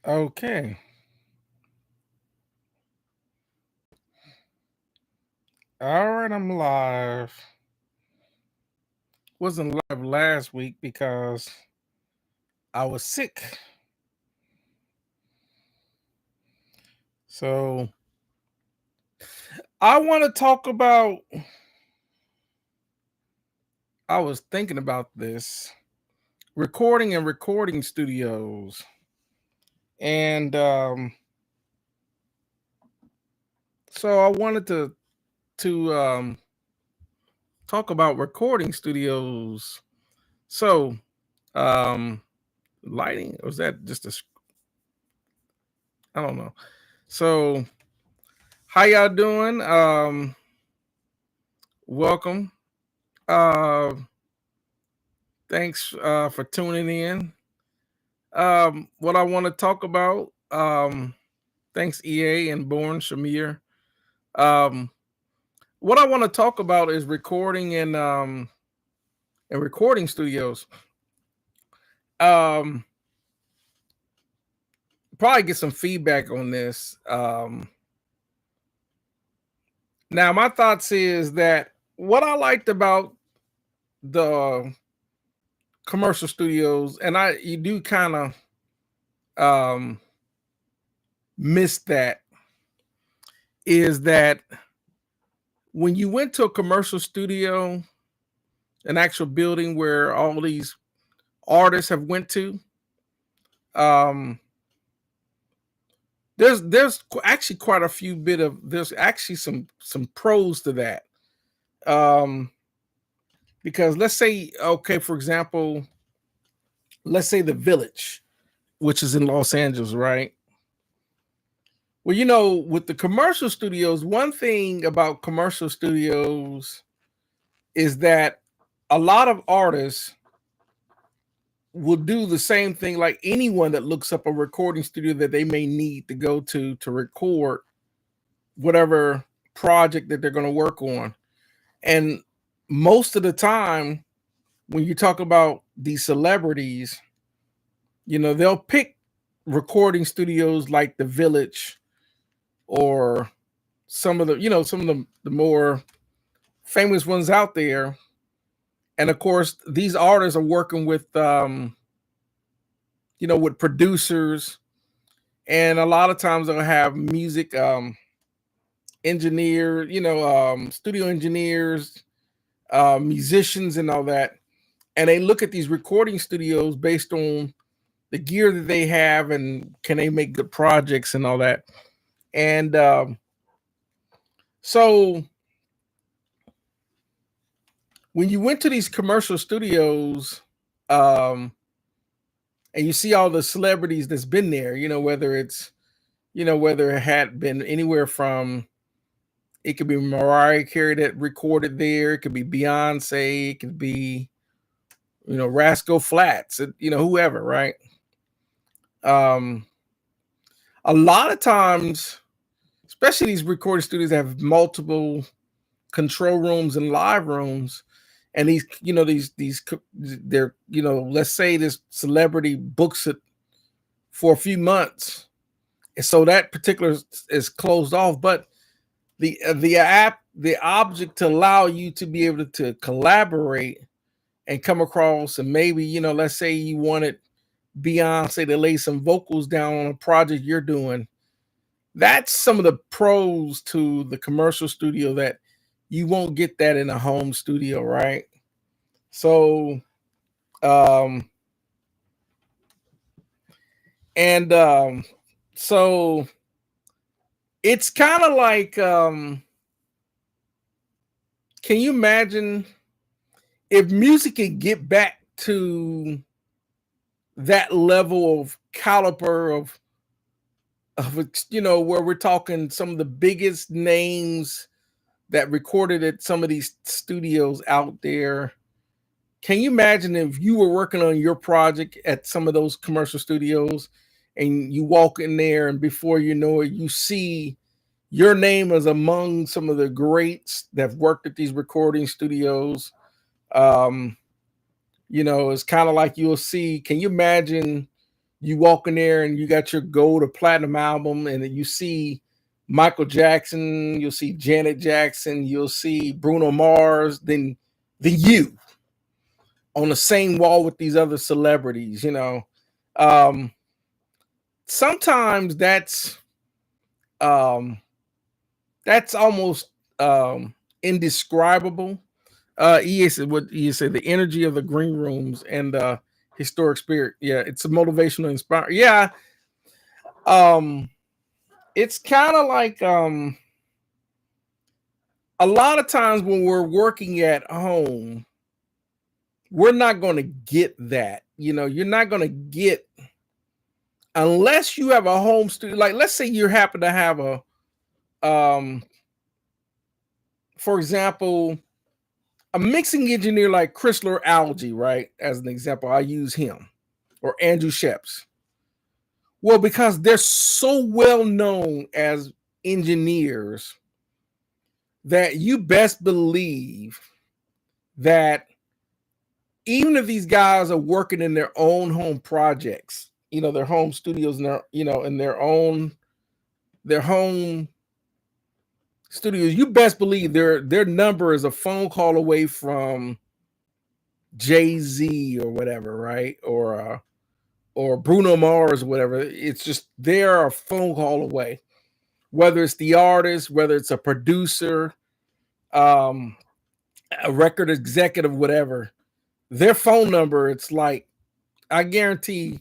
Okay. All right, I'm live. Wasn't live last week because I was sick. So I want to talk about, I was thinking about this recording and recording studios. And so I wanted to talk about recording studios. So um lighting, or was that just I don't know. So how y'all doing? Welcome. Uh, thanks for tuning in. What I want to talk about, thanks EA and Born Shamir. Um, what I want to talk about is recording and recording studios. Um, Probably get some feedback on this. Now my thoughts is that what I liked about the commercial studios, and I you do kind of um miss that, is that when you went to a commercial studio, an actual building where all these artists have went to, um, actually quite a few bit of there's actually some pros to that. Um, because let's say, okay, for example, let's say the Village, which is in Los Angeles, right? Well, with the commercial studios, one thing about commercial studios is that a lot of artists will do the same thing like anyone that looks up a recording studio that they may need to go to record whatever project that they're going to work on. And most of the time, when you talk about these celebrities, they'll pick recording studios like the Village, or some of the more famous ones out there. And of course, these artists are working with producers, and a lot of times they'll have music engineer, studio engineers, musicians, and all that. And they look at these recording studios based on the gear that they have and can they make good projects and all that. And so when you went to these commercial studios, um, and you see all the celebrities that's been there, whether it had been anywhere from, it could be Mariah Carey that recorded there, it could be Beyonce, it could be, Rascal Flats, whoever, right? Um, a lot of times, especially these recording studios have multiple control rooms and live rooms, and they're, let's say this celebrity books it for a few months, and so that particular is closed off. But the object to allow you to be able to collaborate and come across, and maybe, let's say you wanted Beyonce to lay some vocals down on a project you're doing. That's some of the pros to the commercial studio, that you won't get that in a home studio, right? So, um, and so it's kind of like, can you imagine if music could get back to that level of caliber of where we're talking some of the biggest names that recorded at some of these studios out there. Can you imagine if you were working on your project at some of those commercial studios, and you walk in there, and before you know it, you see your name is among some of the greats that have worked at these recording studios? Um, it's kind of like you'll see. Can you imagine you walk in there and you got your gold or platinum album, and then you see Michael Jackson, you'll see Janet Jackson, you'll see Bruno Mars, then you on the same wall with these other celebrities, you know. Um, Sometimes um that's almost indescribable. EA said what EA said, the energy of the green rooms and historic spirit. Yeah, it's a motivational inspire. Yeah. Um it's kind of like a lot of times when we're working at home, we're not going to get that. You know, you're not going to get unless you have a home studio. Like, let's say you happen to have a, um, for example, a mixing engineer like Chrysler Algae, right? As an example, I use him or Andrew Sheps. Well, because they're so well known as engineers that you best believe that even if these guys are working in their own home projects, you know, their home studios and their, you know, in their home studios, you best believe their number is a phone call away from Jay-Z or whatever, right? Or Bruno Mars or whatever. It's just they're a phone call away. Whether it's the artist, whether it's a producer, um, a record executive, whatever, their phone number, it's like I guarantee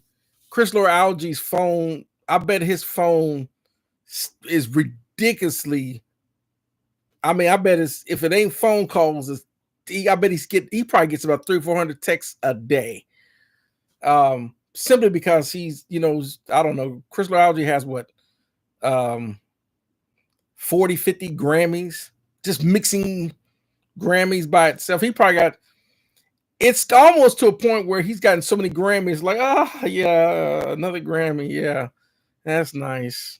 Chrysler Algae's phone, I bet his phone is ridiculously. I mean, I bet it's if it ain't phone calls, I bet he probably gets about 300-400 texts a day. Simply because he's, you know, I don't know, Chrysler Algae has what, um 40, 50 Grammys, just mixing Grammys by itself. He probably got it's almost to a point where he's gotten so many Grammys, like, oh yeah, another Grammy, yeah, that's nice.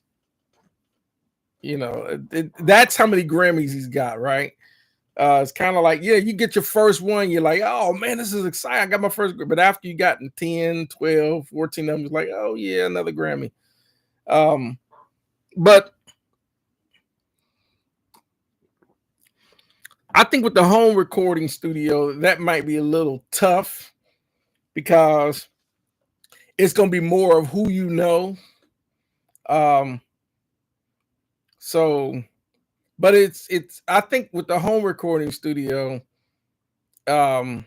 You know, that's how many Grammys he's got, right? It's kind of like, yeah, you get your first one, you're like, oh man, this is exciting. I got my first, but after you gotten 10, 12, 14 numbers, like, oh yeah, another Grammy. But I think with the home recording studio, that might be a little tough because it's going to be more of who you know. Um, so, but I think with the home recording studio, um,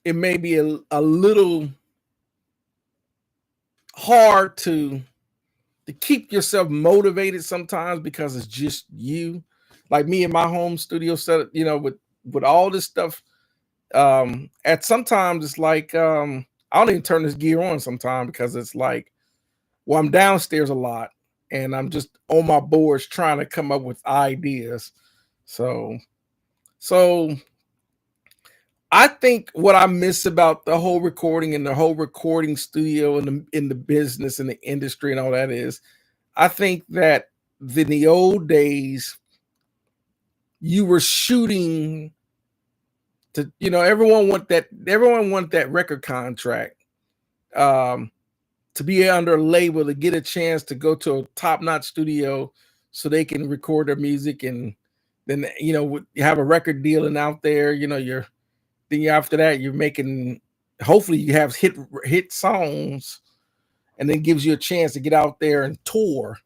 it may be a little hard to keep yourself motivated sometimes because it's just you. Like me in my home studio setup, you know, with all this stuff. At sometimes it's like I don't even turn this gear on sometimes because it's like, well, I'm downstairs a lot and I'm just on my boards trying to come up with ideas. So so I think what I miss about the whole recording and the whole recording studio and in the business and the industry and all that is, I think that in the old days you were shooting to, you know, everyone want that record contract. Um, to be under a label to get a chance to go to a top-notch studio so they can record their music and then, you know, you have a record deal and out there, you know, after that you're making, hopefully you have hit songs and then gives you a chance to get out there and tour,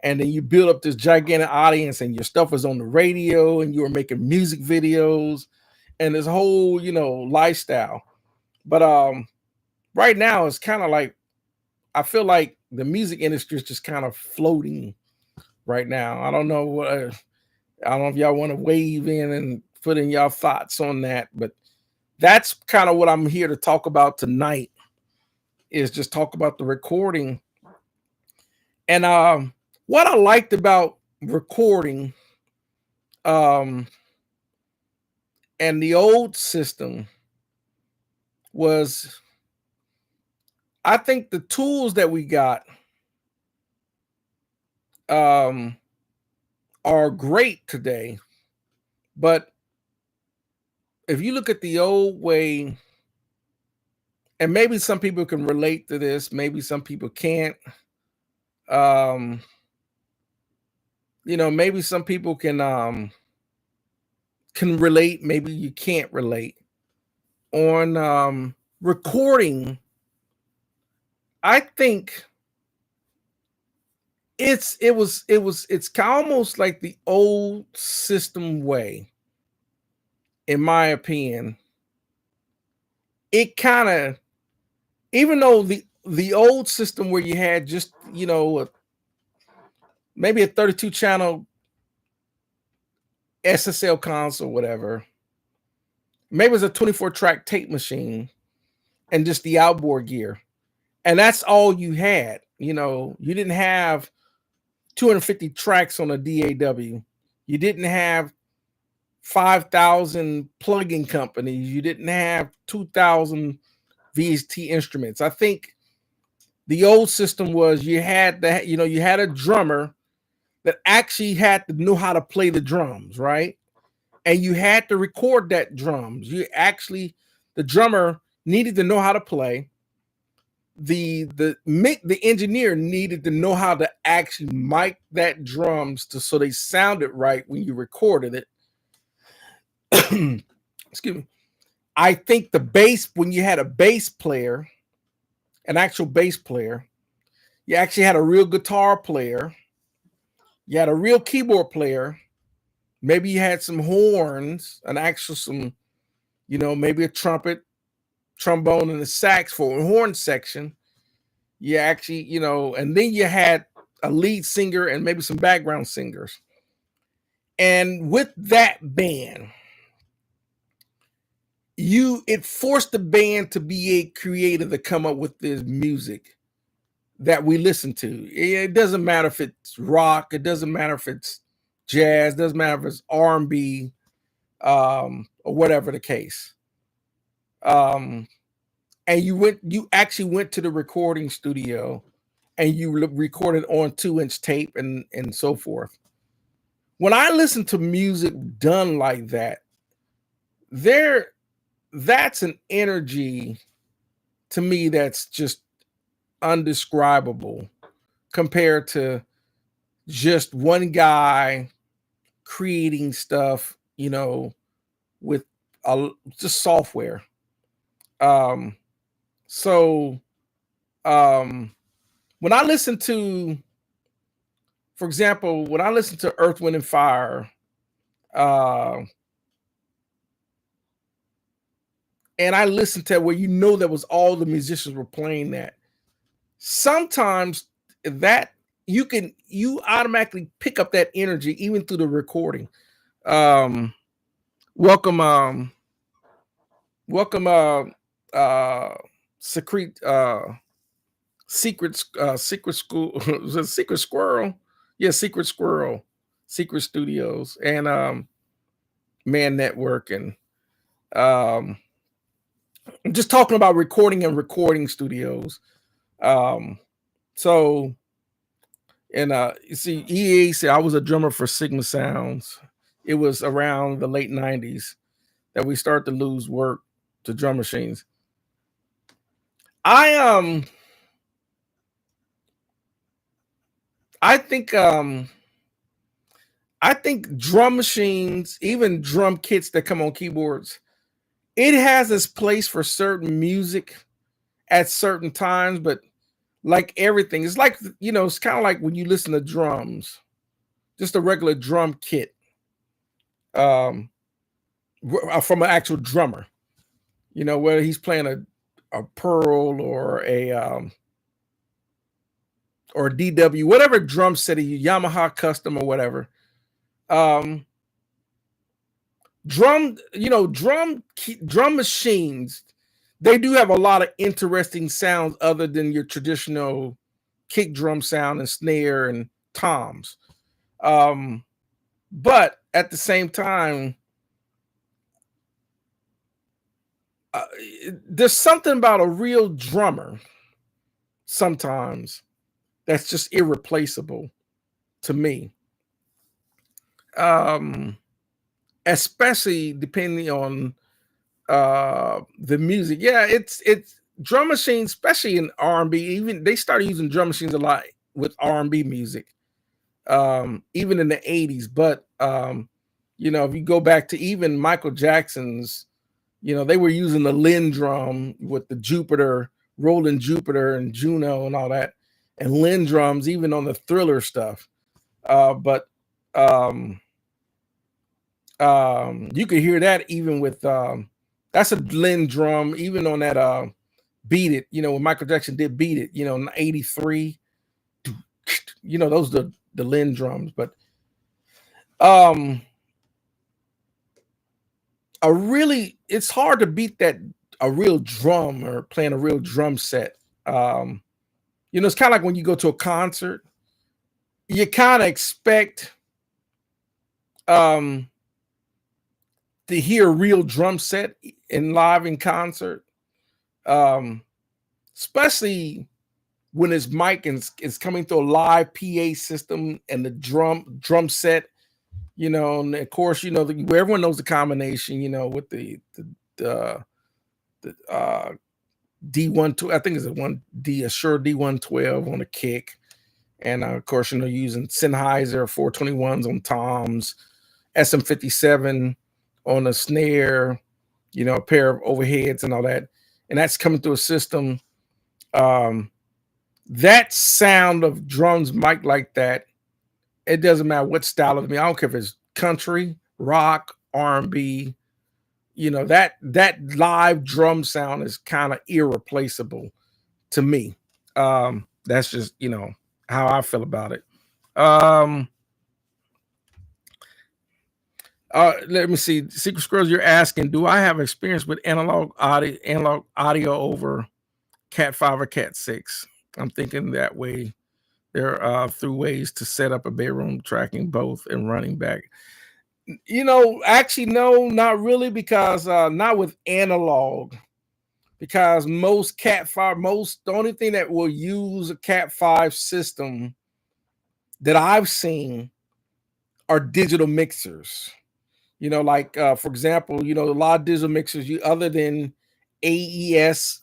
and then you build up this gigantic audience and your stuff is on the radio and you were making music videos and this whole, you know, lifestyle. But right now it's kind of like I feel like the music industry is just kind of floating right now. I don't know what I don't know if y'all want to wave in and put in y'all thoughts on that, but that's kind of what I'm here to talk about tonight. Is just talk about the recording and what I liked about recording um, and the old system was I think the tools that we got um, are great today, but if you look at the old way and maybe some people can relate to this, maybe some people can't. Um, maybe some people can relate, maybe you can't relate. On recording, I think it's almost like the old system way, in my opinion. It kind of, even though the old system where you had just maybe a 32 channel SSL console, whatever, maybe it was a 24 track tape machine and just the outboard gear, and that's all you had. You didn't have 250 tracks on a DAW. You didn't have 5,000 plug-in companies. You didn't have 2,000 VST instruments. I think the old system was you had that, you had a drummer that actually had to know how to play the drums, right? And you had to record that drums. The drummer needed to know how to play. The engineer needed to know how to actually mic that drums so they sounded right when you recorded it. Excuse me. I think the bass, when you had a bass player, an actual bass player, you actually had a real guitar player, you had a real keyboard player, maybe you had some horns, maybe a trumpet, trombone, and a sax for a horn section. You actually, and then you had a lead singer and maybe some background singers. And with that band, it forced the band to be a creative to come up with this music that we listen to. It doesn't matter if it's rock, it doesn't matter if it's jazz, it doesn't matter if it's R&B, or whatever the case. And you actually went to the recording studio and you recorded on 2-inch tape and so forth. When I listen to music done like that, that's an energy to me that's just undescribable compared to just one guy creating stuff, with just software. So when I listen to, for example, when I listen to Earth, Wind and Fire, and I listened to where that was all the musicians were playing that, sometimes that you automatically pick up that energy even through the recording. Welcome secret secret school was it Secret Squirrel? Yeah, Secret Squirrel, Secret Studios, and Man Network, and I'm just talking about recording and recording studios. So, and you see, EA said I was a drummer for Sigma Sounds. It was around the late 90s that we started to lose work to drum machines. I think drum machines, even drum kits that come on keyboards, it has its place for certain music at certain times, but like everything, it's like, it's kind of like when you listen to drums, just a regular drum kit, from an actual drummer, whether he's playing a Pearl or a DW, whatever drum set, Yamaha custom or whatever. Drum machines, they do have a lot of interesting sounds other than your traditional kick drum sound and snare and toms. But at the same time, there's something about a real drummer sometimes that's just irreplaceable to me. Especially depending on the music. Yeah, it's drum machines, especially in R&B, even they started using drum machines a lot with R&B music, even in the 80s. But you know, if you go back to even Michael Jackson's, you know, they were using the Linn drum with the Jupiter, Roland Jupiter and Juno and all that, and Linn drums even on the Thriller stuff. But um, you could hear that even with that's a Linn drum, even on that Beat It, you know, when Michael Jackson did Beat It, you know, in 83, you know, those are the Linn drums. But um a really, it's hard to beat that, a real drum or playing a real drum set. You know, it's kind of like when you go to a concert, you kind of expect um to hear a real drum set in live in concert. Um, especially when his mic is coming through a live PA system and the drum set, you know, and of course, you know, everyone knows the combination, you know, with the D1, I think it's a one D, a Shure D112 on the kick, and of course, you know, using Sennheiser 421s on toms, SM57 on a snare, you know, a pair of overheads and all that, and that's coming through a system. Um, that sound of drums mic like that, it doesn't matter what style of music. I don't care if it's country, rock, R&B. You know, that live drum sound is kind of irreplaceable to me. That's just, you know, how I feel about it. Um, let me see. Secret Squirrels, you're asking, do I have experience with analog audio over Cat 5 or Cat 6? I'm thinking that way. There are through ways to set up a bedroom tracking both and running back. You know, actually, no, not really, because not with analog. Because most Cat 5, the only thing that will use a Cat 5 system that I've seen are digital mixers. You know, like for example, you know, a lot of digital mixers, other than AES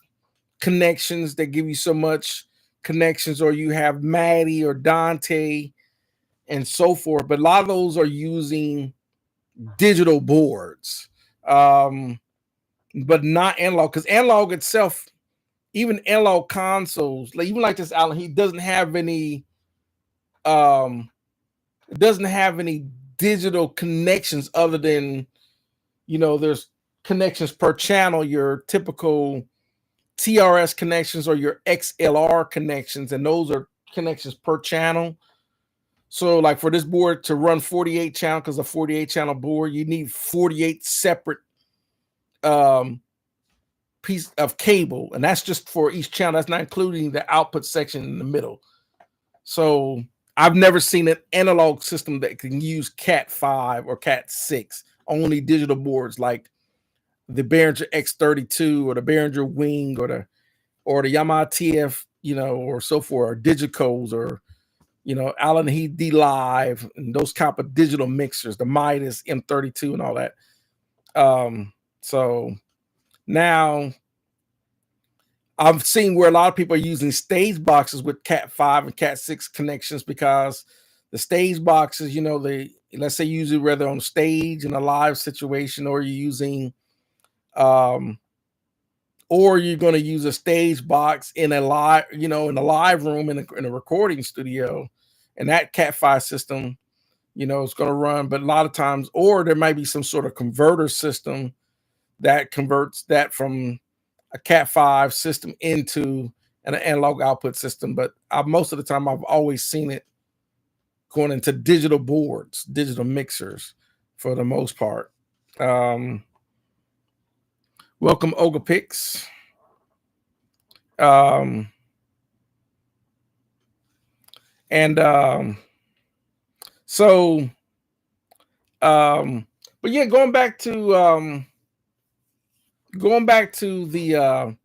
connections that give you so much connections, or you have Maddie or Dante and so forth, but a lot of those are using digital boards, but not analog, because analog itself, even analog consoles, like even like this Alan, he doesn't have any um it doesn't have any digital connections other than, you know, there's connections per channel, your typical TRS connections or your XLR connections, and those are connections per channel. So, like for this board to run 48 channel, because a 48 channel board, you need 48 separate um, piece of cable, and that's just for each channel. That's not including the output section in the middle. So, I've never seen an analog system that can use Cat 5 or Cat 6, only digital boards like the Behringer X32 or the Behringer Wing or the Yamaha TF, you know, or so forth, or Digicos, or, you know, Allen Heath D Live, and those type of digital mixers, the Midas M32 and all that. So now I've seen where a lot of people are using stage boxes with Cat 5 and Cat 6 connections, because the stage boxes, you know, let's say you use it whether on stage in a live situation, or you're using or you're going to use a stage box in a live, you know, in a live room in a recording studio, and that Cat 5 system, you know, is going to run. But a lot of times, or there might be some sort of converter system that converts that from a Cat 5 system into an analog output system. But most of the time, I've always seen it going into digital boards, digital mixers, for the most part. Welcome, Olga Pix. And so but yeah, going back to the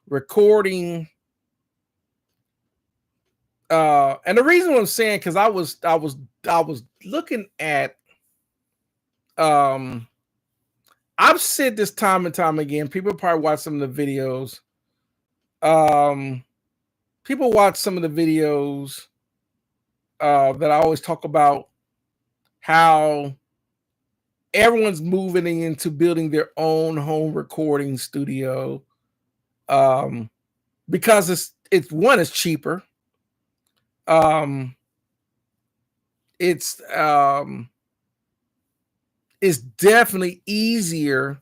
recording, and the reason I'm saying, because I was looking at, I've said this time and time again, people probably watch some of the videos, Um, People watch some of the videos that I always talk about how everyone's moving into building their own home recording studio, um, because it's one, it's cheaper. Um, it's um, it's definitely easier.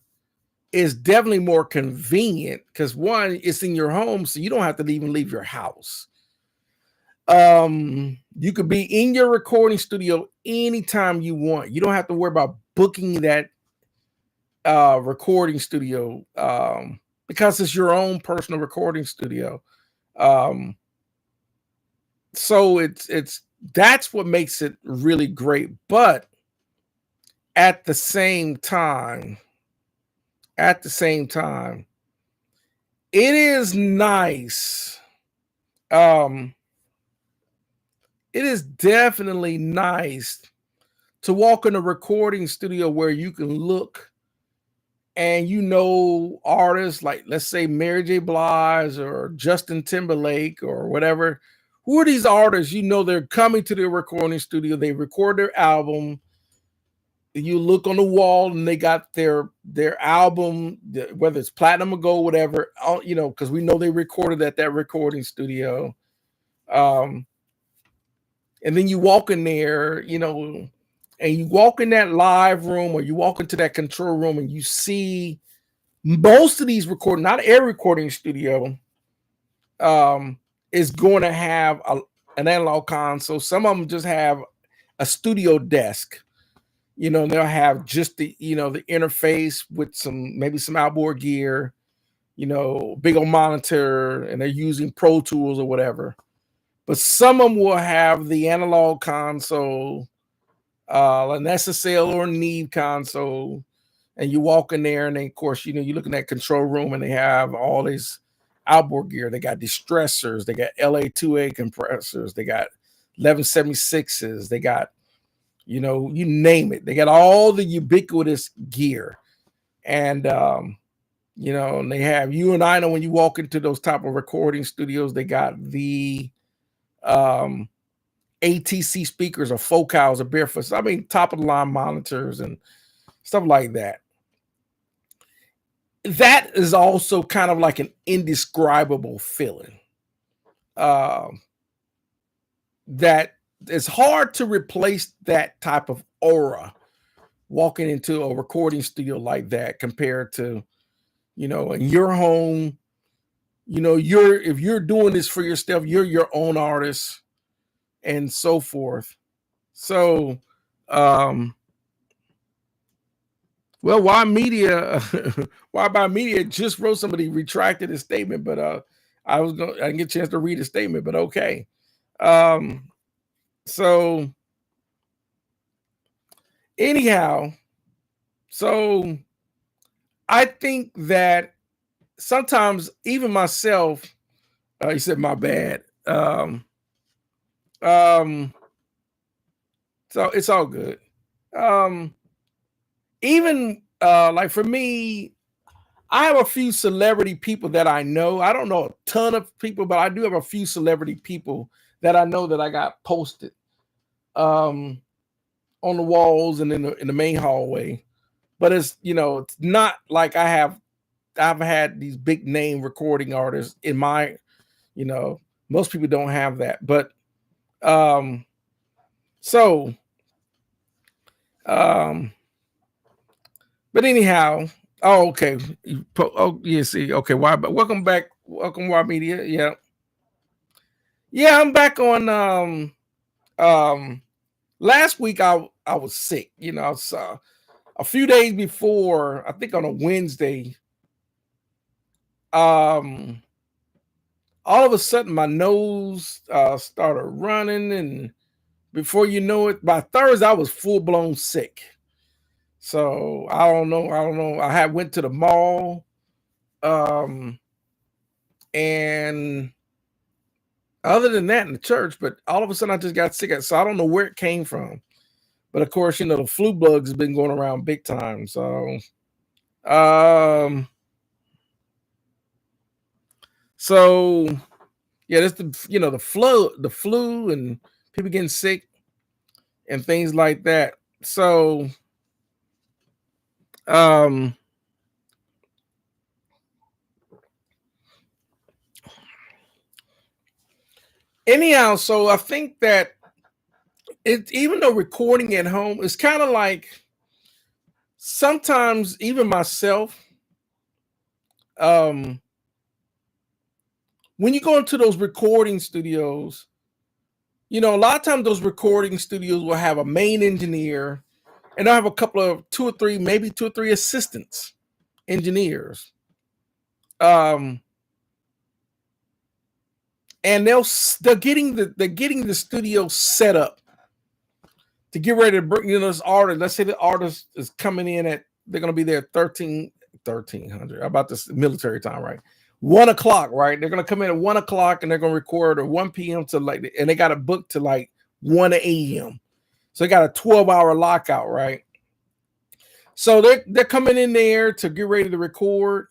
It's definitely more convenient because one, it's in your home, so you don't have to even leave your house. You could be in your recording studio anytime you want. You don't have to worry about booking that recording studio, because it's your own personal recording studio. Um, so it's that's what makes it really great. But at the same time, at the same time, it is nice. Um, it is definitely nice to walk in a recording studio where you can look and artists like, let's say, Mary J. Blige or Justin Timberlake or whatever. Who are these artists? They're coming to their recording studio, they record their album. You look on the wall and they got their album, whether it's platinum or gold, whatever, because we know they recorded at that recording studio. Um, and then you walk in there, and you walk in that live room or you walk into that control room and you see most of these recording, not every recording studio, um, is going to have an analog console. Some of them just have a studio desk. They'll have just the interface with maybe some outboard gear, big old monitor, and they're using Pro Tools or whatever. But some of them will have the analog console, an SSL or Neve console, and you walk in there, and then, of course, you look in that control room, and they have all this outboard gear. They got distressors, they got LA2A compressors, they got 1176s, they got, you name it. They got all the ubiquitous gear. And, and they have, you and I know, when you walk into those type of recording studios, they got the ATC speakers or Focals or Barefoots. I mean, top of the line monitors and stuff like that. That is also kind of like an indescribable feeling. That it's hard to replace that type of aura walking into a recording studio like that compared to, in your home. If you're doing this for yourself, you're your own artist and so forth. So, well, why media? Why by media just wrote, somebody retracted his statement, but I didn't get a chance to read the statement, but okay. So anyhow, so I think that sometimes even myself, you said my bad. So it's all good. Even like for me, I have a few celebrity people that I know. I don't know a ton of people, but I do have a few celebrity people that I know that I got posted on the walls and in the main hallway. But it's not like I've had these big name recording artists in my, most people don't have that. But so but anyhow, oh, okay. Oh, yeah, see, okay. Why? But welcome back. Welcome, Why Media. Yeah, yeah. I'm back on. Last week I was sick. So a few days before, I think on a Wednesday, all of a sudden my nose started running, and before you know it, by Thursday I was full blown sick. So I don't know. I had went to the mall. And other than that, in the church, but all of a sudden I just got sick. So I don't know where it came from. But of course, the flu bugs have been going around big time. So So yeah, that's the flu and people getting sick and things like that. So um anyhow, so I think that it, even though recording at home is kind of like, sometimes even myself, um when you go into those recording studios, a lot of times those recording studios will have a main engineer, and they'll have a couple of two or three, maybe two or three assistants engineers. Um, and they're getting the studio set up to get ready to bring, this artist. Let's say the artist is coming in at, they're going to be there at 1300 about this military time, right? 1 o'clock, right? They're going to come in at 1 o'clock and they're going to record at 1 p.m. to like, and they got a book to like 1 a.m. So they got a 12-hour lockout, right? So they're coming in there to get ready to record.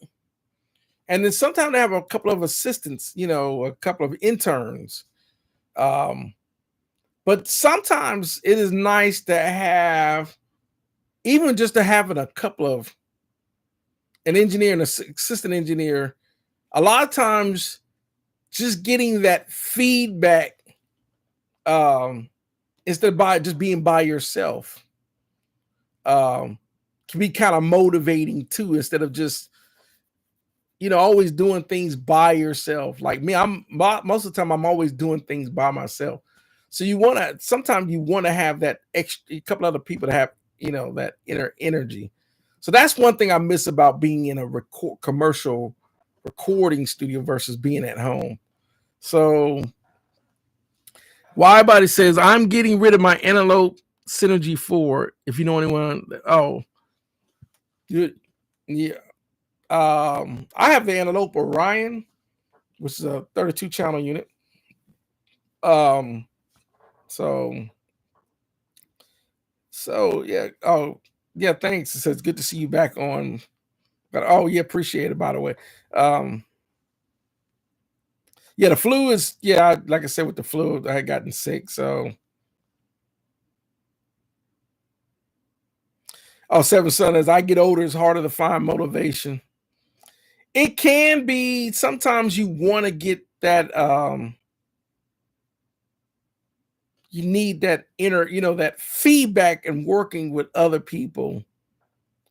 And then sometimes they have a couple of assistants, a couple of interns. Um, but sometimes it is nice to have, even just to having a couple of an engineer and an assistant engineer. A lot of times, just getting that feedback, instead of just being by yourself, can be kind of motivating too. Instead of just always doing things by yourself. Like me, most of the time I'm always doing things by myself. So sometimes you want to have that extra, a couple other people to have, that inner energy. So that's one thing I miss about being in a commercial recording studio versus being at home. So Why Body says, I'm getting rid of my Antelope Synergy 4. If you know anyone, good. Yeah. I have the Antelope Orion, which is a 32 channel unit. Um, so yeah. Oh, yeah. Thanks. It says good to see you back on. But yeah, appreciate it. By the way, yeah, the flu is, like I said, with the flu, I had gotten sick. So, Seven Son, as I get older, it's harder to find motivation. It can be, sometimes you want to get that, you need that inner, that feedback and working with other people.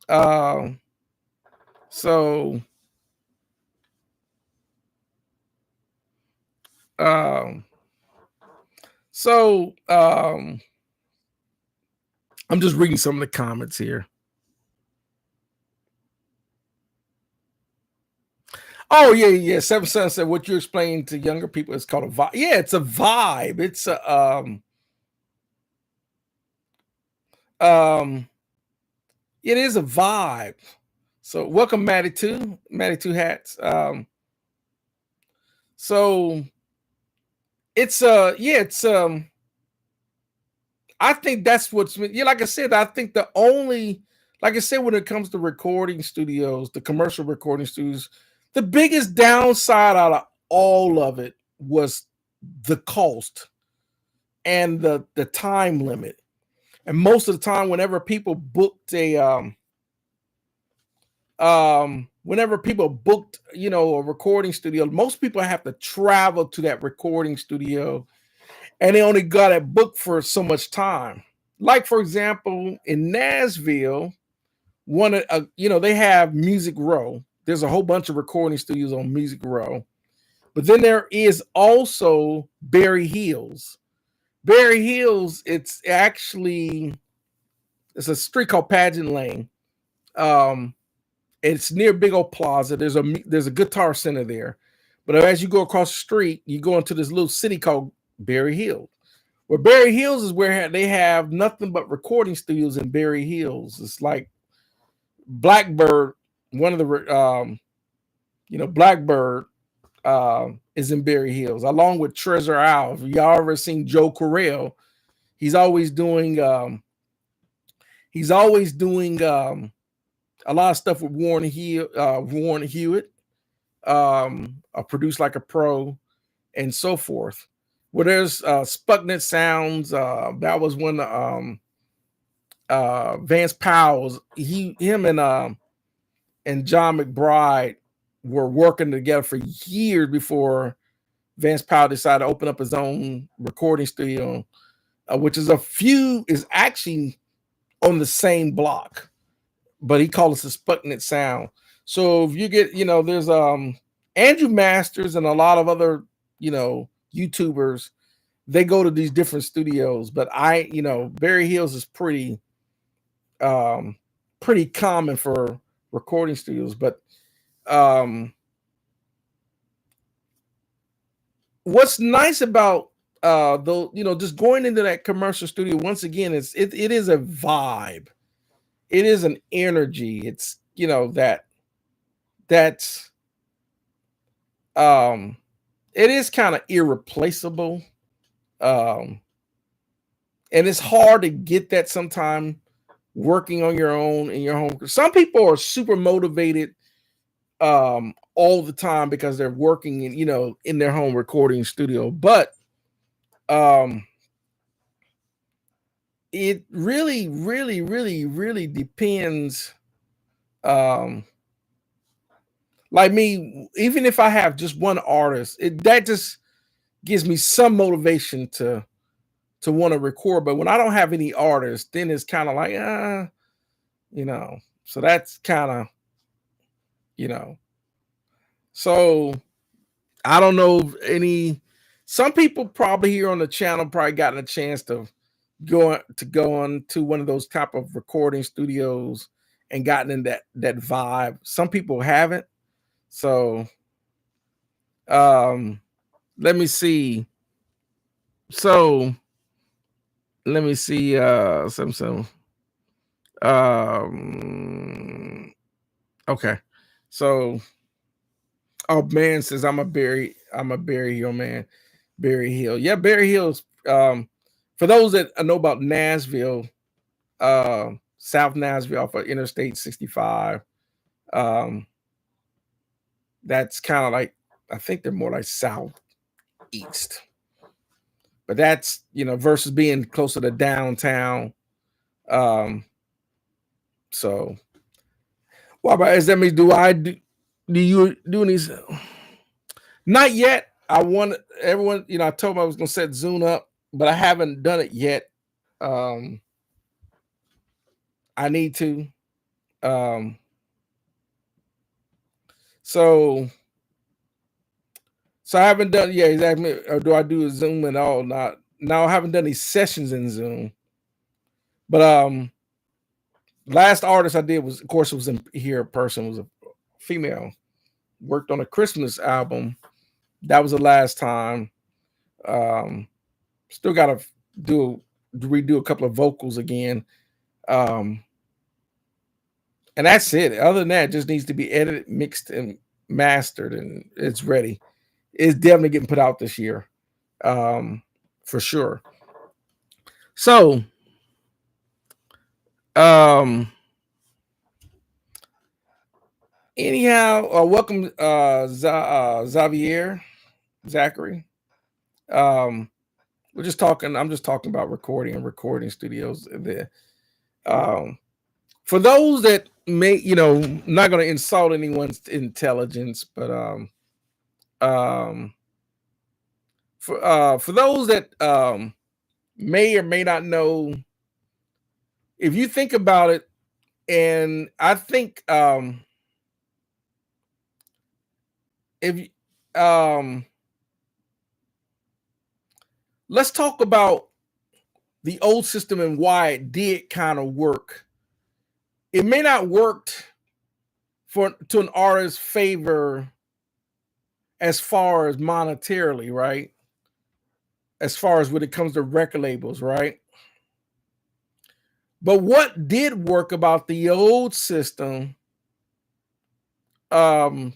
Um, so, um, so, I'm just reading some of the comments here. Oh yeah. Seven Son said what you explain to younger people is called a vibe. Yeah, it's a vibe. It's a it is a vibe. So welcome, Maddie Two Hats. So it's I think that's like I said, I think the only, like I said, when it comes to recording studios, the commercial recording studios, the biggest downside out of all of it was the cost and the time limit. And most of the time, whenever people booked a recording studio, most people have to travel to that recording studio, and they only got it booked for so much time. Like for example, in Nashville, they have Music Row. There's a whole bunch of recording studios on Music Row, but then there is also Berry Hills. Berry Hills, it's a street called Pageant Lane. It's near Big Old Plaza. There's a guitar center there, but as you go across the street, you go into this little city called Berry Hills. Where Berry Hills is where they have nothing but recording studios in Berry Hills. It's like Blackbird, one of the Blackbird is in Berry Hills, along with Treasure Isle. If y'all ever seen Joe Correll, he's always doing a lot of stuff with Warren Hewitt, a Produce Like a Pro, and so forth. Well, there's Sputnik Sounds. That was when Vance Powell, him and John McBride were working together for years before Vance Powell decided to open up his own recording studio, which is actually on the same block, but he called it the Sputnik Sound. So if you get, there's Andrew Masters and a lot of other, YouTubers, they go to these different studios, but Barry Hills is pretty common for recording studios. But what's nice about just going into that commercial studio, once again, it is a vibe. It is an energy. It's that's it is kind of irreplaceable. And it's hard to get that sometimes working on your own in your home. Some people are super motivated all the time because they're working in their home recording studio, but it really, really, really, really depends. Like me, even if I have just one artist, that just gives me some motivation to want to record. But when I don't have any artists, then it's kind of like, so that's kind of, so I don't know if some people probably here on the channel probably gotten a chance to go on to one of those type of recording studios and gotten in that vibe. Some people haven't. So let me see. So let me see okay. So man says I'm a Barry Hill man. Barry Hill. Yeah, Barry Hill's for those that know about Nashville, South Nashville off of Interstate 65. That's kind of like, I think they're more like southeast. But that's, versus being closer to downtown. So what about SME? Do you do these? Not yet. I want everyone, I told them I was gonna set Zoom up, but I haven't done it yet. I need to. So I haven't done, yeah, exactly. Or do I do a Zoom at all? Not now. I haven't done any sessions in Zoom. But last artist I did was, of course, it was here. A person was a female. Worked on a Christmas album. That was the last time. Still got to redo a couple of vocals again. And that's it. Other than that, it just needs to be edited, mixed, and mastered, and it's ready. It's definitely getting put out this year, for sure. So, anyhow, welcome, Xavier, Zachary. We're just talking. I'm just talking about recording and recording studios there. For those that may, not going to insult anyone's intelligence, but for those that may or may not know, if you think about it, and I think if let's talk about the old system and why it did kind of work. It may not worked to an artist's favor as far as monetarily, right? As far as when it comes to record labels, right? But what did work about the old system, the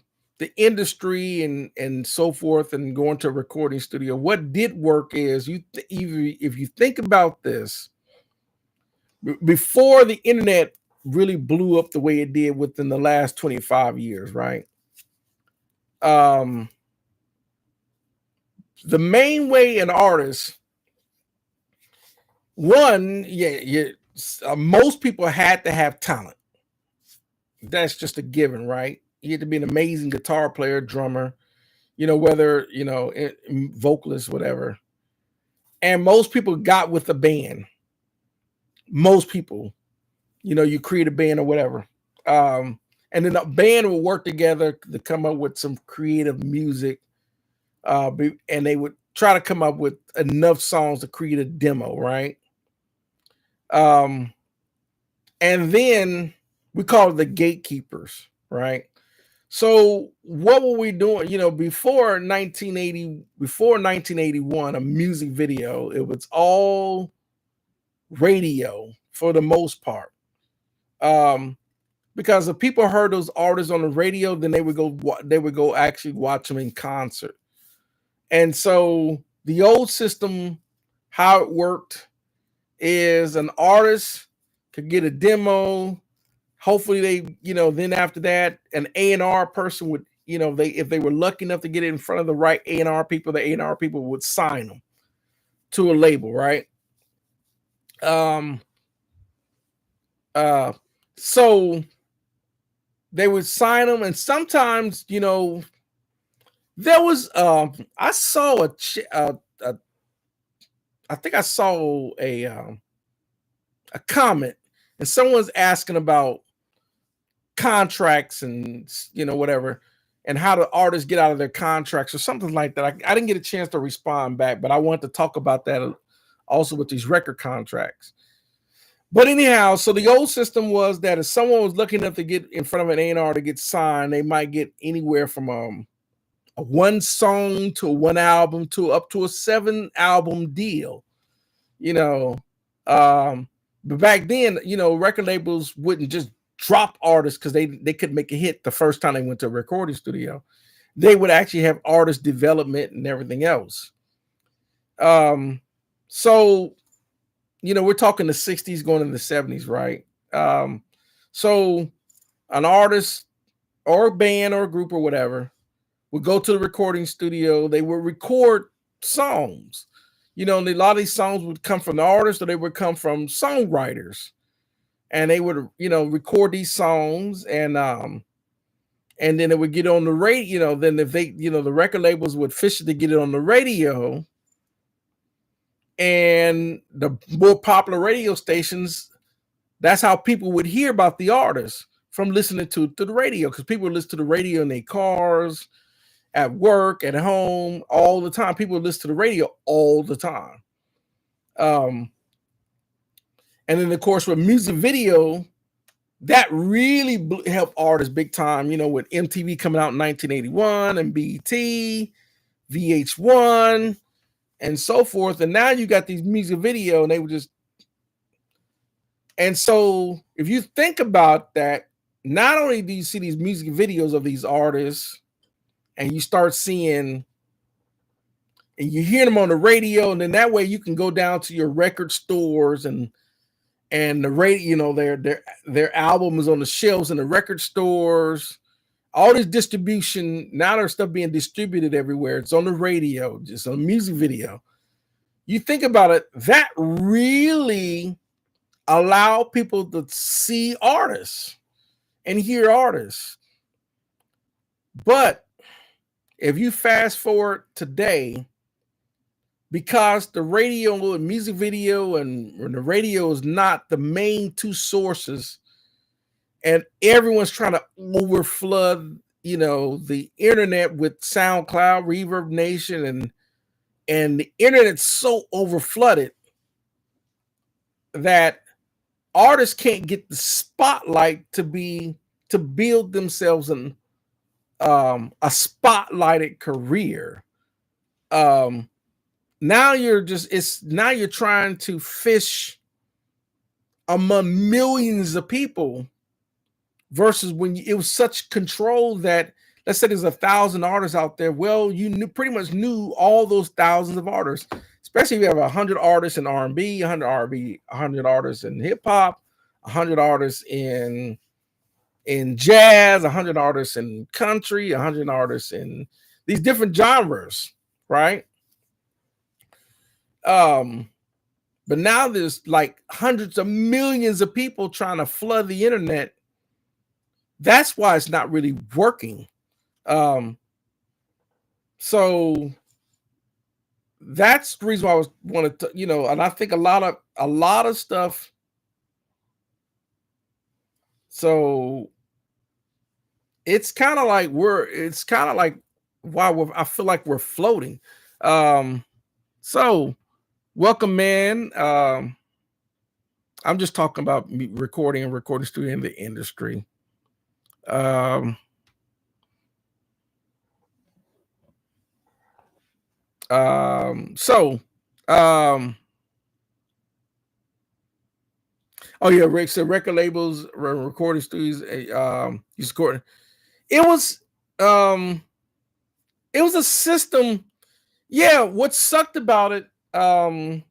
industry and so forth, and going to a recording studio, what did work is if you think about this, before the internet really blew up the way it did within the last 25 years, right? The main way an artist, one, most people had to have talent. That's just a given, right? You had to be an amazing guitar player, drummer, whether, vocalist, whatever. And most people got with a band. Most people, you create a band or whatever. And then the band will work together to come up with some creative music. And they would try to come up with enough songs to create a demo, right? And then we call it the gatekeepers, right? So what were we doing? Before 1981, a music video, it was all radio for the most part. Because if people heard those artists on the radio, then they would go actually watch them in concert. And so the old system, how it worked is an artist could get a demo. Hopefully they, then after that, an A&R person would, if they were lucky enough to get it in front of the right A&R people, the A&R people would sign them to a label, right? So they would sign them, and sometimes, there was, I saw I think I saw a comment, and someone's asking about contracts and whatever, and how the artists get out of their contracts or something like that. I didn't get a chance to respond back, but I wanted to talk about that also with these record contracts. But anyhow, so the old system was that if someone was lucky enough to get in front of an A&R to get signed, they might get anywhere from a one song to one album to up to a 7-album deal. But back then, record labels wouldn't just drop artists because they could make a hit the first time they went to a recording studio. They would actually have artist development and everything else. So we're talking the 60s going into the 70s, right? So an artist or a band or a group or whatever would go to the recording studio. They would record songs. And a lot of these songs would come from the artist, or they would come from songwriters. And they would, record these songs, and then it would get on the radio. Then if they, the record labels would fish it to get it on the radio. And the more popular radio stations, that's how people would hear about the artists, from listening to the radio, because people would listen to the radio in their cars, at work, at home, all the time. People would listen to the radio all the time. And then, of course, with music video, that really helped artists big time, with MTV coming out in 1981 and BET, VH1, and so forth. And now you got these music video, and they were just. And so if you think about that, not only do you see these music videos of these artists, and you start seeing, and you hear them on the radio, and then that way you can go down to your record stores and the radio, their album is on the shelves in the record stores. All this distribution, now there's stuff being distributed everywhere. It's on the radio, just on music video. You think about it, that really allow people to see artists and hear artists. But if you fast forward today, because the radio and music video and the radio is not the main two sources, and everyone's trying to overflood, the internet with SoundCloud, Reverb Nation, and the internet's so overflooded that artists can't get the spotlight to build themselves in a spotlighted career. Now you're trying to fish among millions of people, versus when it was such control that, let's say there's 1,000 artists out there. Well, you pretty much knew all those thousands of artists, especially if you have 100 artists in R&B, 100 artists in hip hop, 100 artists in jazz, 100 artists in country, 100 artists in these different genres, right? But now there's like hundreds of millions of people trying to flood the internet. That's why it's not really working. So that's the reason why I was wanted to, and I think a lot of stuff. So it's kind of like I feel like we're floating. So welcome, man. I'm just talking about recording and recording studio in the industry. Oh yeah, Rick. So record labels, recording studios, you scored. It was a system. Yeah, what sucked about it, the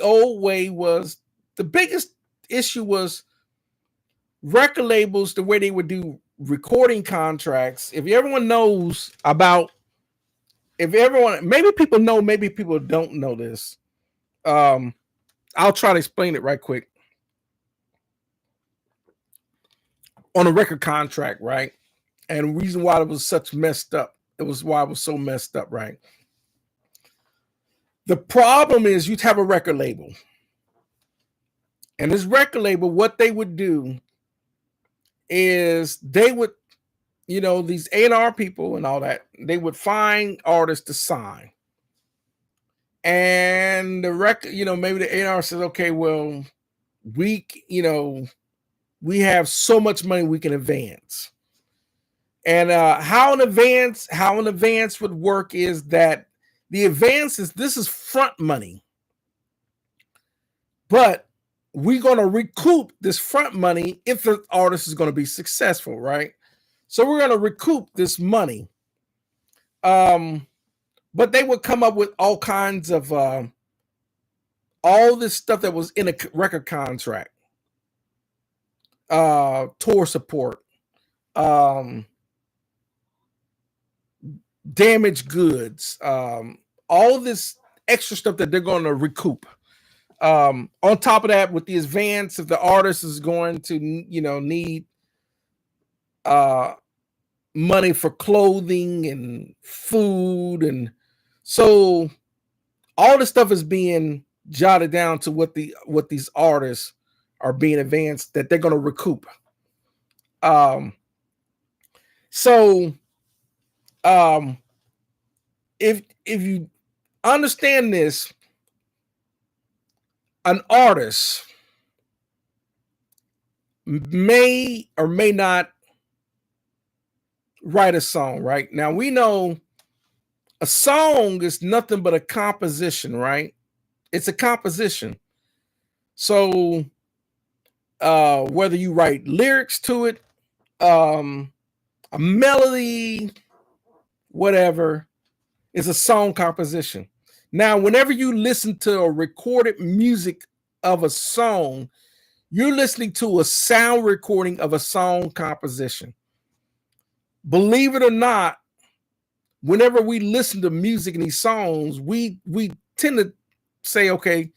old way was the biggest issue was record labels, the way they would do recording contracts. If everyone knows about, maybe people know, maybe people don't know this. I'll try to explain it right quick. On a record contract, right? And the reason why it was such messed up, it was so messed up, right? The problem is you'd have a record label. And this record label, what they would do is they would, these A&R people and all that, they would find artists to sign. And the record, maybe the A&R says, okay, well, we have so much money we can advance. And how an advance would work is that the advance this is front money. But we're going to recoup this front money if the artist is going to be successful, right? So we're going to recoup this money. But they would come up with all kinds of all this stuff that was in a record contract. Tour support, damaged goods, all this extra stuff that they're going to recoup. On top of that, with the advance, if the artist is going to, need money for clothing and food, and so all this stuff is being jotted down to what these artists are being advanced that they're going to recoup. If you understand this, an artist may or may not write a song, right? Now we know a song is nothing but a composition, right? It's a composition. So whether you write lyrics to it, a melody, whatever, it's a song composition. Now, whenever you listen to a recorded music of a song, you're listening to a sound recording of a song composition. Believe it or not, whenever we listen to music in these songs, we tend to say, okay,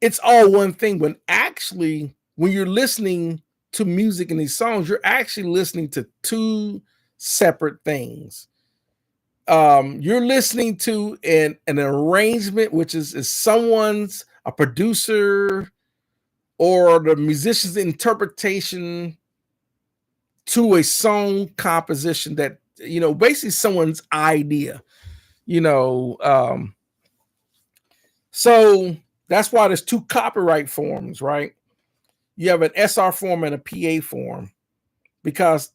it's all one thing. When actually, when you're listening to music in these songs, you're actually listening to two separate things. You're listening to an arrangement, which is a producer or the musician's interpretation to a song composition that, basically someone's idea, so that's why there's two copyright forms, right? You have an SR form and a PA form, because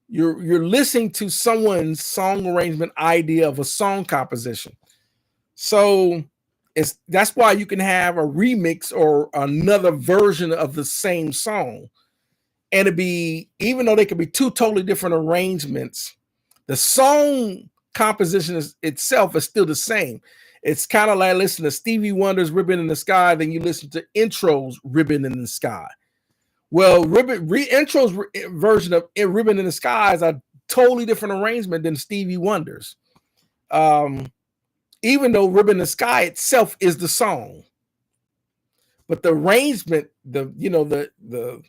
you're listening to someone's song arrangement idea of a song composition. So that's why you can have a remix or another version of the same song, and even though they could be two totally different arrangements, the song composition itself is still the same. It's kind of like listening to Stevie Wonder's Ribbon in the Sky, then you listen to Intro's Ribbon in the Sky. Well, Intro's version of Ribbon in the Sky is a totally different arrangement than Stevie Wonder's. Even even though Ribbon in the Sky itself is the song. But the arrangement, the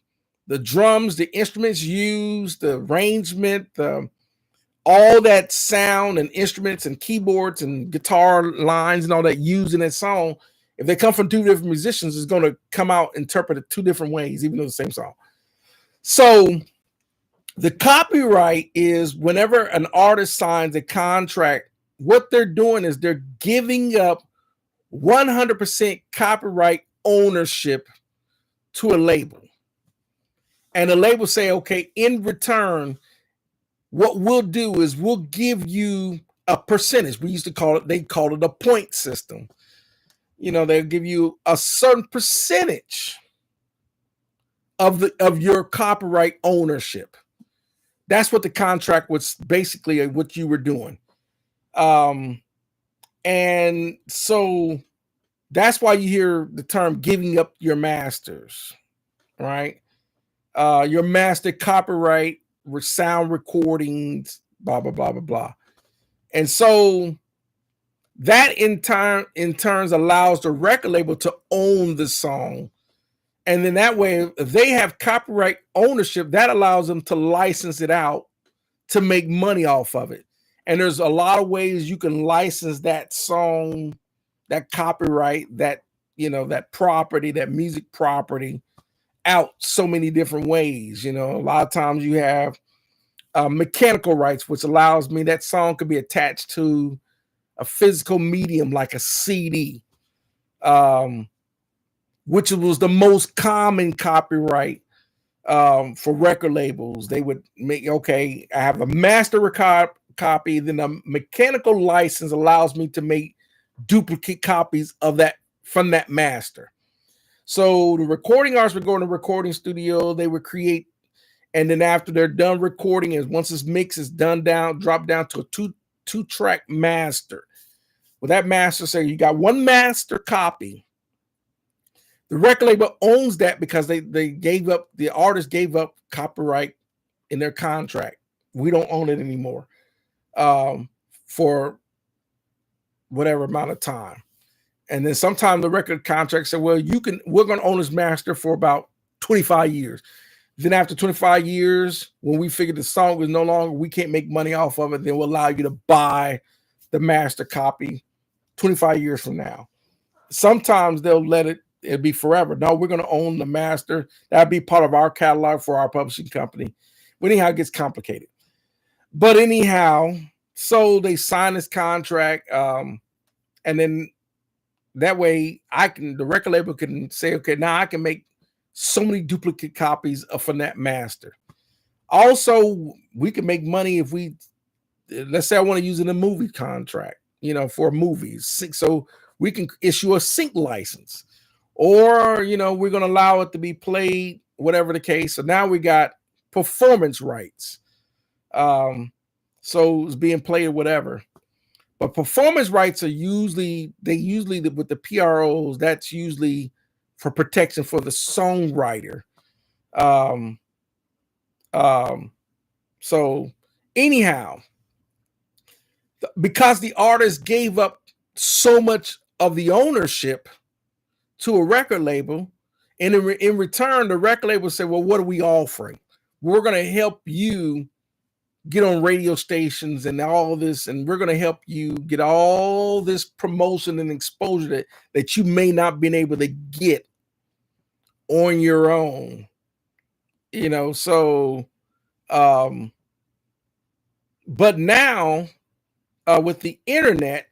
drums, the instruments used, the arrangement, all that sound and instruments and keyboards and guitar lines and all that used in that song, if they come from two different musicians, it's going to come out interpreted two different ways, even though the same song. So the copyright is whenever an artist signs a contract, what they're doing is they're giving up 100% copyright ownership to a label. And the label say, okay, in return, what we'll do is we'll give you a percentage. We used to call it, they call it a point system. They'll give you a certain percentage of your copyright ownership. That's what the contract was basically what you were doing. And so that's why you hear the term giving up your masters, right? Your master copyright, sound recordings, blah, blah, blah, blah, blah. And so that in turns allows the record label to own the song. And then that way, if they have copyright ownership, that allows them to license it out to make money off of it. And there's a lot of ways you can license that song, that copyright, that property, that music property out so many different ways. A lot of times you have mechanical rights, which allows me that song could be attached to a physical medium like a CD, which was the most common copyright for record labels. They would make, okay, I have a master copy, then a mechanical license allows me to make duplicate copies of that from that master. So the recording artists would go in the recording studio, they would create, and then after they're done recording, is once this mix is done down, drop down to a two-track master. Well, that master say you got one master copy. The record label owns that because the artist gave up copyright in their contract. We don't own it anymore for whatever amount of time. And then sometimes the record contract said, well, we're going to own this master for about 25 years. Then after 25 years, when we figure the song is no longer, we can't make money off of it, then we'll allow you to buy the master copy 25 years from now. Sometimes they'll let it'll be forever. No, we're going to own the master. That'll be part of our catalog for our publishing company. But anyhow, it gets complicated. But anyhow, so they sign this contract, and then that way the record label can say, okay, now I can make so many duplicate copies from that master. Also, we can make money if let's say I want to use it in a movie contract, for movies. So we can issue a sync license, or, we're going to allow it to be played, whatever the case. So now we got performance rights. So it's being played or whatever. But performance rights are usually with the PROs, that's usually for protection for the songwriter. So anyhow, because the artist gave up so much of the ownership to a record label, and in return, the record label said, well, what are we offering? We're going to help you get on radio stations and all this, and we're going to help you get all this promotion and exposure that you may not been able to get on your own. So but now with the internet,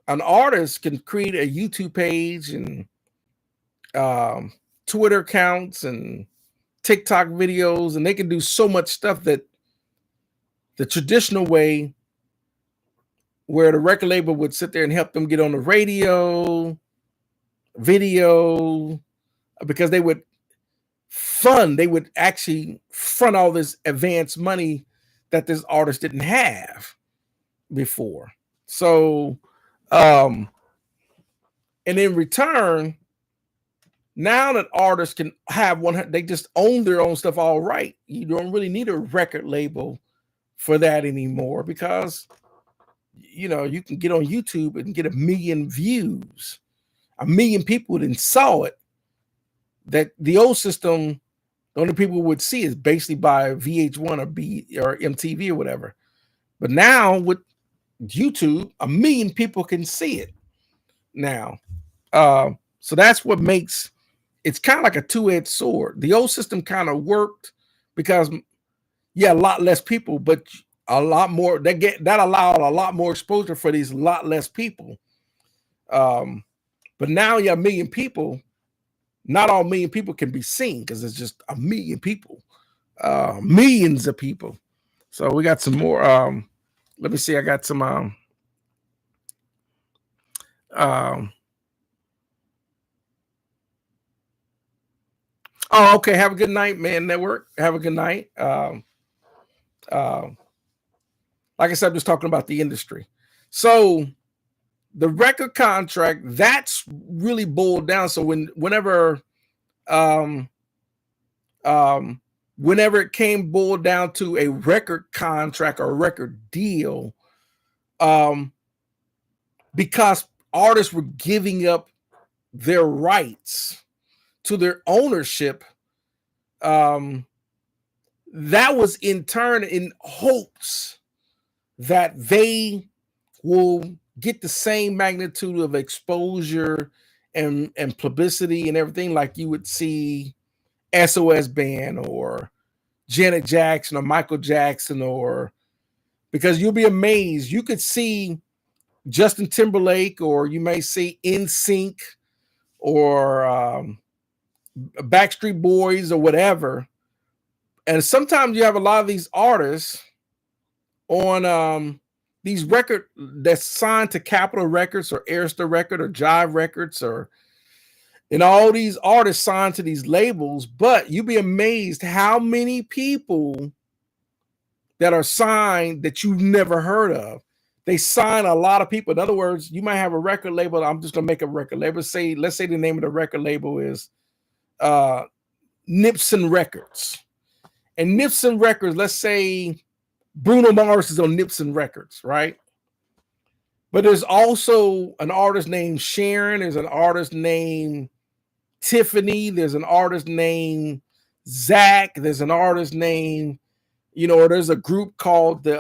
an artist can create a YouTube page and Twitter accounts and TikTok videos, and they can do so much stuff that the traditional way, where the record label would sit there and help them get on the radio, video, because they would actually fund all this advanced money that this artist didn't have before. So, and in return, now that artists can have they just own their own stuff all right. You don't really need a record label for that anymore, because you can get on YouTube and get 1 million views. 1 million people then saw it. That the old system, the only people would see is basically by VH1 or MTV or whatever. But now with YouTube, 1 million people can see it now. So that's what makes it's kind of like a two-edged sword. The old system kind of worked because a lot less people, but a lot more that allowed a lot more exposure for these lot less people. But now you have 1 million people. Not all 1 million people can be seen because it's just 1 million people, millions of people. So we got some more. Let me see. I got some. Oh, okay. Have a good night, man. Network. Have a good night. Like I said, I'm just talking about the industry. So the record contract, that's really boiled down. So whenever it came boiled down to a record contract or a record deal, because artists were giving up their rights to their ownership, that was in turn in hopes that they will get the same magnitude of exposure and publicity and everything like you would see SOS Band or Janet Jackson or Michael Jackson, or because you'll be amazed. You could see Justin Timberlake, or you may see NSYNC or Backstreet Boys or whatever. And sometimes you have a lot of these artists on these records that's signed to Capitol Records or Arista Record or Jive Records, and all these artists signed to these labels. But you'd be amazed how many people that are signed that you've never heard of. They sign a lot of people. In other words, you might have a record label. I'm just gonna make a record label. Let's say the name of the record label is Nipson Records. And Nipson Records, let's say Bruno Mars is on Nipson Records, right? But there's also an artist named Sharon. There's an artist named Tiffany. There's an artist named Zach. There's an artist named, or there's a group called the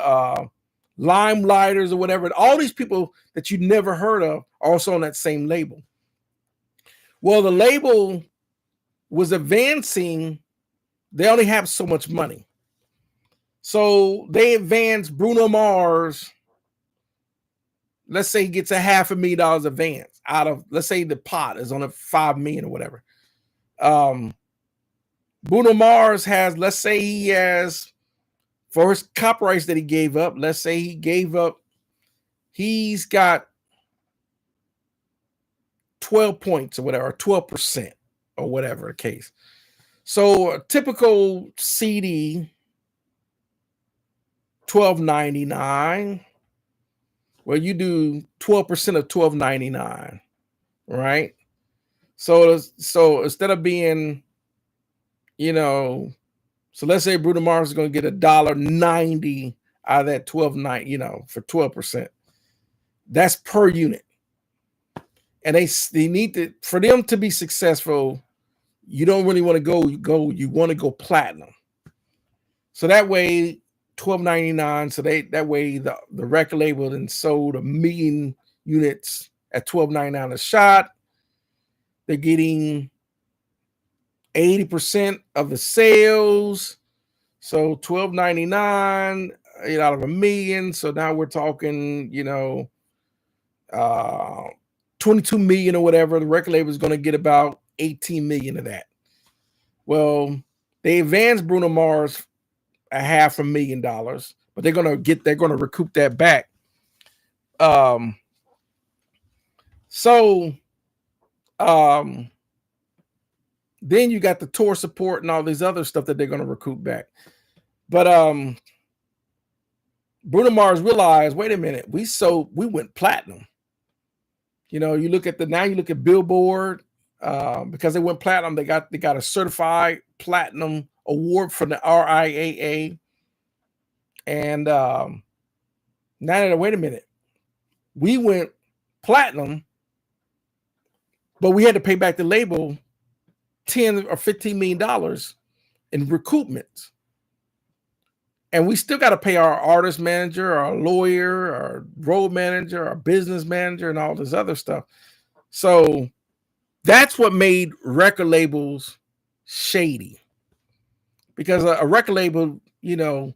Limelighters or whatever. And all these people that you never heard of are also on that same label. Well, the label was advancing. They only have so much money. So they advance Bruno Mars. Let's say he gets $500,000 advance out of, let's say the pot is on a 5 million or whatever. Bruno Mars has, let's say he has, for his copyrights that he gave up, let's say he's got 12 points or whatever, or 12% or whatever the case. So a typical CD, $12.99. Well, you do 12% of $12.99, right? So instead of being, so let's say Bruno Mars is going to get $1.90 out of that $12.90, for 12%. That's per unit. And they need to, for them to be successful, you don't really want to you want to go platinum. So that way, $12.99. So that way the record label then sold 1 million units at $12.99 a shot. They're getting 80% of the sales. So $12.99 out of 1 million. So now we're talking, 22 million or whatever. The record label is going to get about 18 million of that. Well, they advanced Bruno Mars $500,000, but they're going to recoup that back. Then you got the tour support and all these other stuff that they're going to recoup back. But Bruno Mars realized, wait a minute, we went platinum. You look at Billboard, because they went platinum, they got a certified platinum award from the RIAA. And now, wait a minute, We went platinum, but we had to pay back the label $10 or $15 million in recoupment. And we still got to pay our artist manager, our lawyer, our road manager, our business manager, and all this other stuff. So that's what made record labels shady. Because a record label, you know,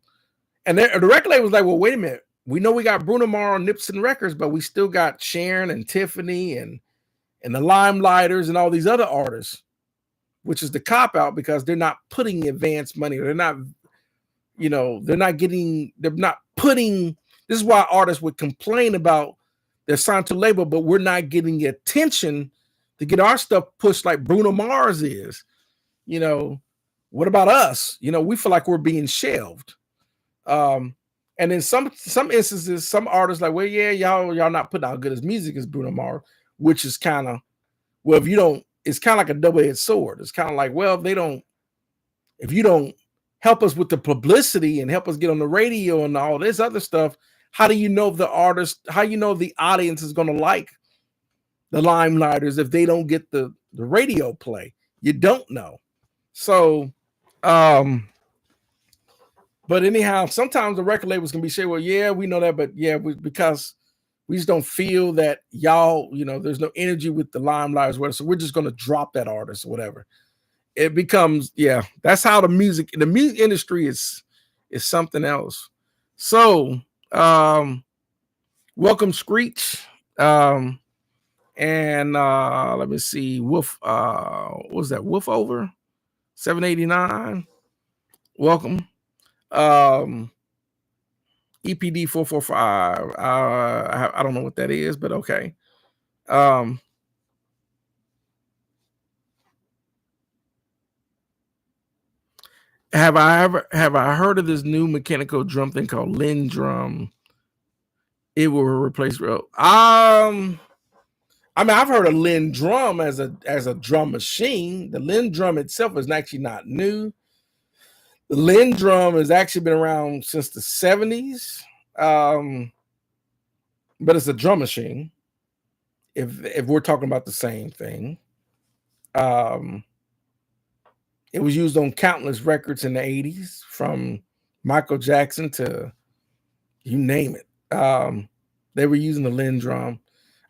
and the record label was like, well, wait a minute. We know we got Bruno Mars on Nipson Records, but we still got Sharon and Tiffany and the Limelighters and all these other artists, which is the cop out because they're not putting advance money. They're not, you know, they're not putting. This is why artists would complain about they're signed to label, but we're not getting the attention to get our stuff pushed like Bruno Mars is. You know, what about us? You know, we feel like we're being shelved. And in some instances, some artists like, well, yeah, y'all not putting out good as music as Bruno Mars, which is kind of, well, if you don't, it's kind of like a double-edged sword. It's kind of like, well, if you don't help us with the publicity and help us get on the radio and all this other stuff, how do you know how you know the audience is going to like the Limelighters if they don't get the radio play? You don't know. So, but anyhow, sometimes the record labels can be saying, well, yeah, we know that, but yeah, because we just don't feel that y'all, you know, there's no energy with the Limelighters, whatever, so we're just going to drop that artist or whatever. It becomes, yeah, that's how the music industry is something else. So, welcome Screech. And let me see, Wolf, what was that? Wolf over 789. Welcome. EPD 445. I don't know what that is, but okay. Have I heard of this new mechanical drum thing called LinnDrum? It will replace real. I mean, I've heard of LinnDrum as a drum machine. The LinnDrum itself is actually not new. The LinnDrum has actually been around since the 70s. But it's a drum machine. If we're talking about the same thing. It was used on countless records in the 80s, from Michael Jackson to you name it. They were using the LinnDrum.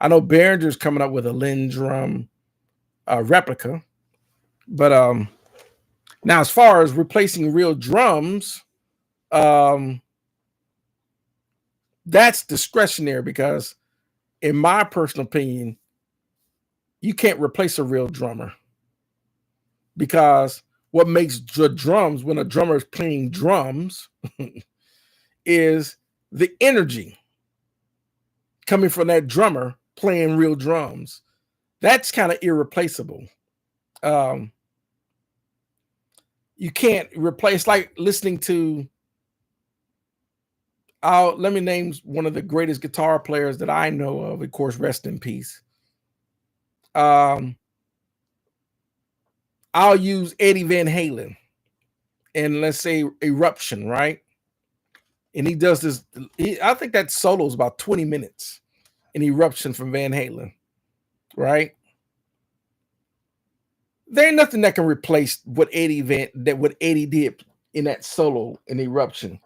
I know Behringer's coming up with a LinnDrum replica. But now, as far as replacing real drums, that's discretionary because, in my personal opinion, you can't replace a real drummer. Because what makes the drums, when a drummer is playing drums, is the energy coming from that drummer playing real drums. That's kind of irreplaceable. You can't replace, like listening to, let me name one of the greatest guitar players that I know of course, rest in peace. I'll use Eddie Van Halen and let's say Eruption, right? And he does this, I think that solo is about 20 minutes in Eruption from Van Halen, right? There ain't nothing that can replace what Eddie did in that solo in Eruption.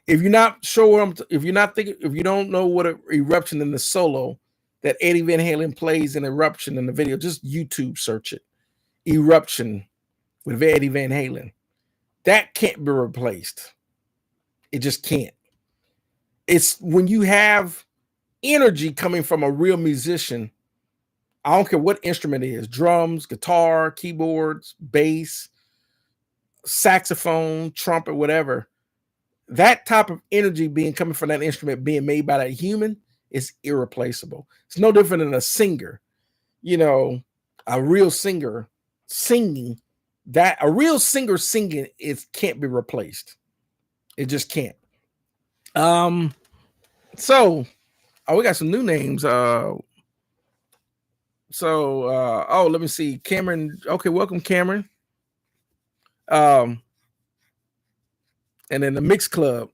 If you're not sure, if you don't know what an Eruption in the solo that Eddie Van Halen plays in Eruption in the video, just YouTube search it. Eruption with Eddie Van Halen. That can't be replaced. It just can't. It's when you have energy coming from a real musician. I don't care what instrument it is, drums, guitar, keyboards, bass, saxophone, trumpet, whatever. That type of energy coming from that instrument being made by that human is irreplaceable. It's no different than a singer. You know, a real singer singing, it can't be replaced. It just can't. So we got some new names. Let me see. Cameron. Okay, welcome, Cameron. And then the Mix Club.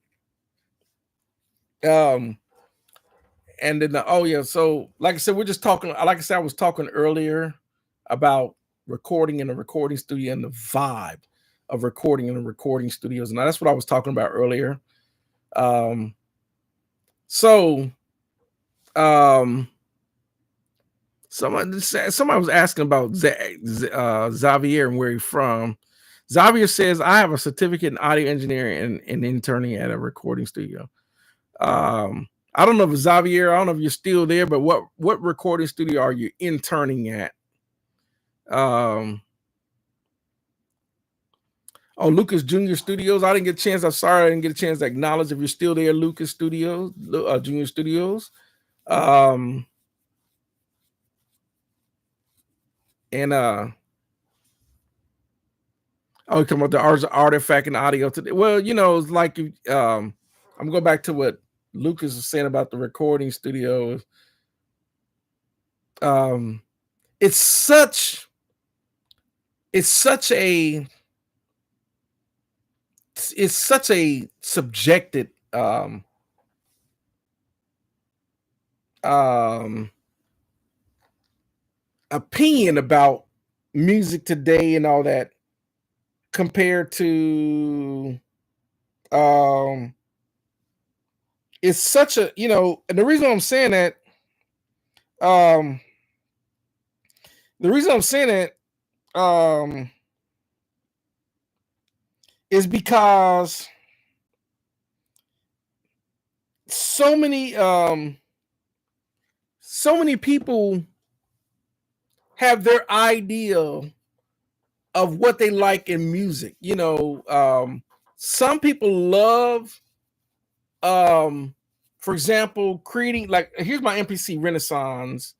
and then oh yeah, so like I said, we're just talking. Like I said, I was talking earlier about recording in a recording studio and the vibe of recording in a recording studios. Now that's what I was talking about earlier. Um, so um, somebody was asking about Xavier and where he's from. Xavier says, I have a certificate in audio engineering and interning at a recording studio. I don't know if Xavier, I don't know if you're still there, but what recording studio are you interning at? Oh, Lucas Junior Studios. I didn't get a chance. I'm sorry, I didn't get a chance to acknowledge if you're still there, Lucas Studios, Junior Studios. And oh, come about the artifact and audio today. Well, it's like I'm going back to what Lucas was saying about the recording studios. It's such a subjected opinion about music today and all that compared to it's such a and the reason I'm saying that is because so many people have their idea of what they like in music. Some people love for example, creating, like, here's my MPC Renaissance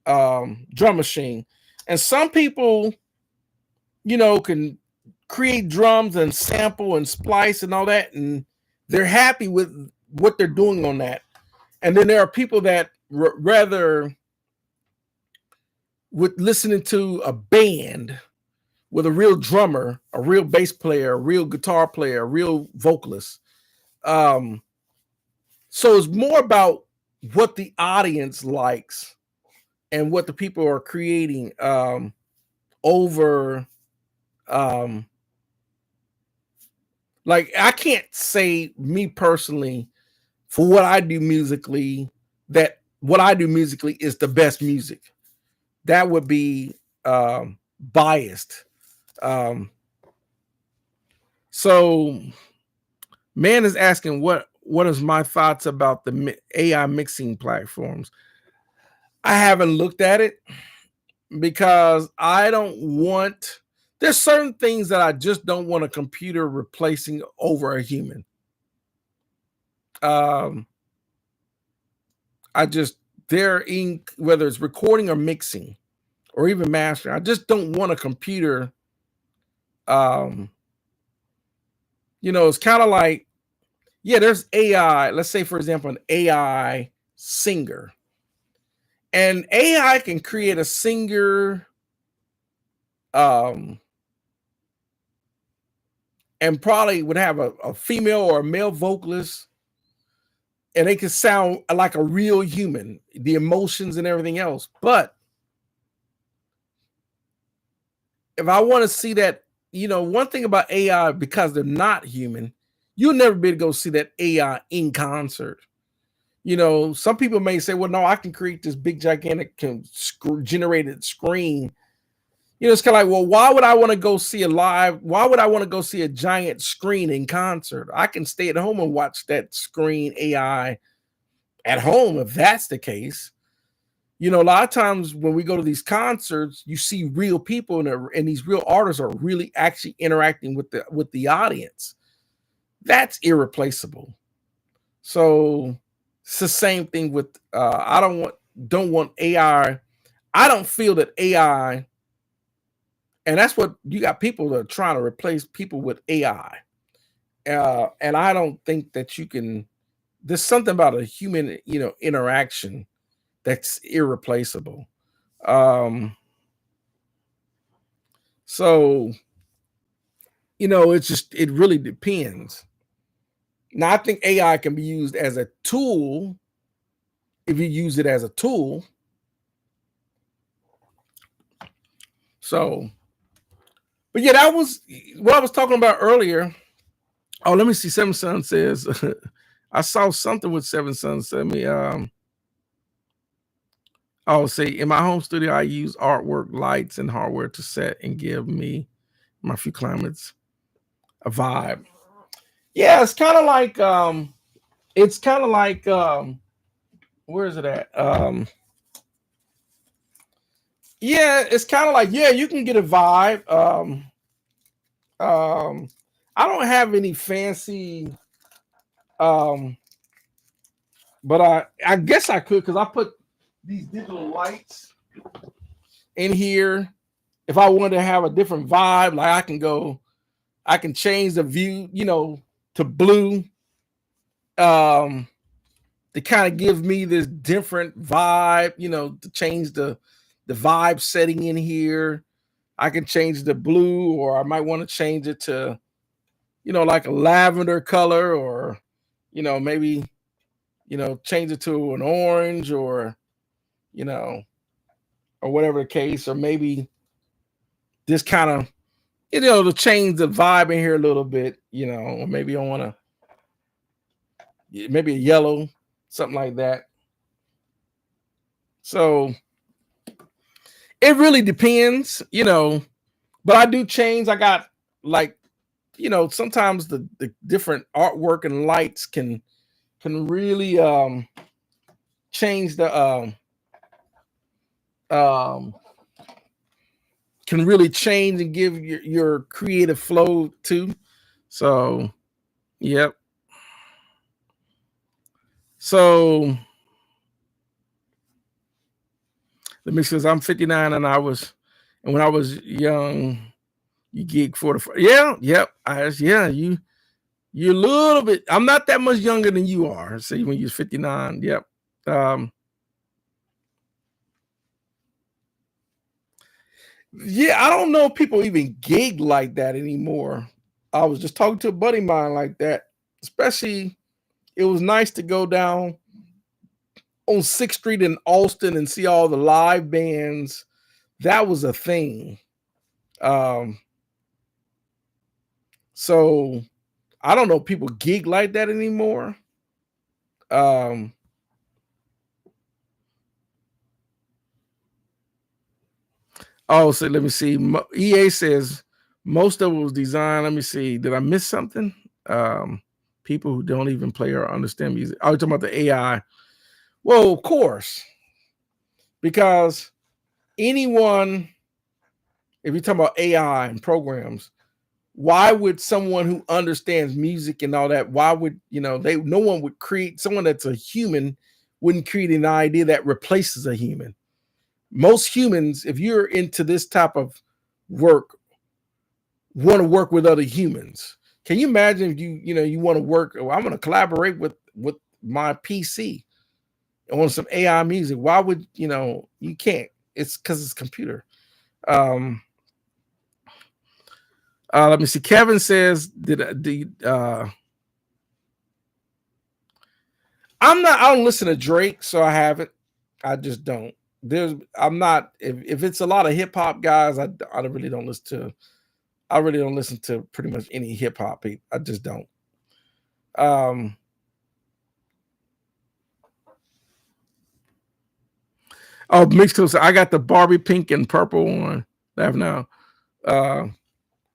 drum machine, and some people can create drums and sample and splice and all that, and they're happy with what they're doing on that. And then there are people that rather with listening to a band with a real drummer, a real bass player, a real guitar player, a real vocalist. So it's more about what the audience likes and what the people are creating over like, I can't say me personally for what I do musically that what I do musically is the best music. That would be biased. So man is asking what is my thoughts about the AI mixing platforms. I haven't looked at it because I don't want, there's certain things that I just don't want a computer replacing over a human. I just, whether it's recording or mixing or even mastering, I just don't want a computer. It's kind of like, yeah, there's AI. Let's say, for example, an AI singer. And AI can create a singer and probably would have a female or a male vocalist, and they can sound like a real human, the emotions and everything else. But if I want to see that, one thing about AI, because they're not human, you'll never be able to go see that AI in concert. Some people may say, well, no, I can create this big, gigantic generated screen. It's kind of like, well, why would I want to go see why would I want to go see a giant screen in concert? I can stay at home and watch that screen AI at home if that's the case. A lot of times when we go to these concerts, you see real people and these real artists are really actually interacting with the audience. That's irreplaceable. So it's the same thing with I don't want AI. I don't feel that AI, and that's what you got, people that are trying to replace people with AI. And I don't think that you can, there's something about a human, interaction that's irreplaceable. So, it really depends. Now, I think AI can be used as a tool if you use it as a tool. So, but yeah, that was what I was talking about earlier. Oh, let me see. Seven Sun says, I saw something with Seven Sun. Send me. Oh, say in my home studio, I use artwork, lights, and hardware to set and give me my few climates a vibe. Yeah, it's kind of like where is it at? Yeah, it's kind of like, yeah, you can get a vibe. Um I don't have any fancy but I guess I could, because I put these digital lights in here. If I wanted to have a different vibe, like I can change the view, to blue, to kind of give me this different vibe, to change the vibe setting in here. I can change the blue, or I might want to change it to, like a lavender color, or, maybe, change it to an orange, or, or whatever the case, or maybe this kind of, to change the vibe in here a little bit, or maybe I want to, maybe a yellow, something like that. So it really depends, but I do change. I got like, sometimes the different artwork and lights can really change the can really change and give your creative flow too. So, yep. So let me says I'm 59 and when I was young, you gig 45. Yeah, yep. You're a little bit, I'm not that much younger than you are. See, when you're 59, yep. Yeah, I don't know if people even gig like that anymore. I was just talking to a buddy of mine like that. Especially, it was nice to go down on 6th Street in Austin and see all the live bands. That was a thing. So I don't know if people gig like that anymore. Oh, so let me see. EA says most of it was designed. Let me see. Did I miss something? People who don't even play or understand music. Oh, you're talking about the AI. Well, of course, because anyone, if you're talking about AI and programs, why would someone who understands music and all that, why would, no one would create, someone that's a human wouldn't create an idea that replaces a human. Most humans, if you're into this type of work, want to work with other humans. Can you imagine if you want to work? Well, I'm going to collaborate with my PC on some AI music. Why would you can't? It's because it's computer. Let me see. Kevin says, I don't listen to Drake, so I haven't. I just don't. I'm not, if it's a lot of hip hop guys, I really don't listen to. I really don't listen to pretty much any hip hop people. I just don't. Oh, mixed clothes. I got the Barbie pink and purple one. I have now.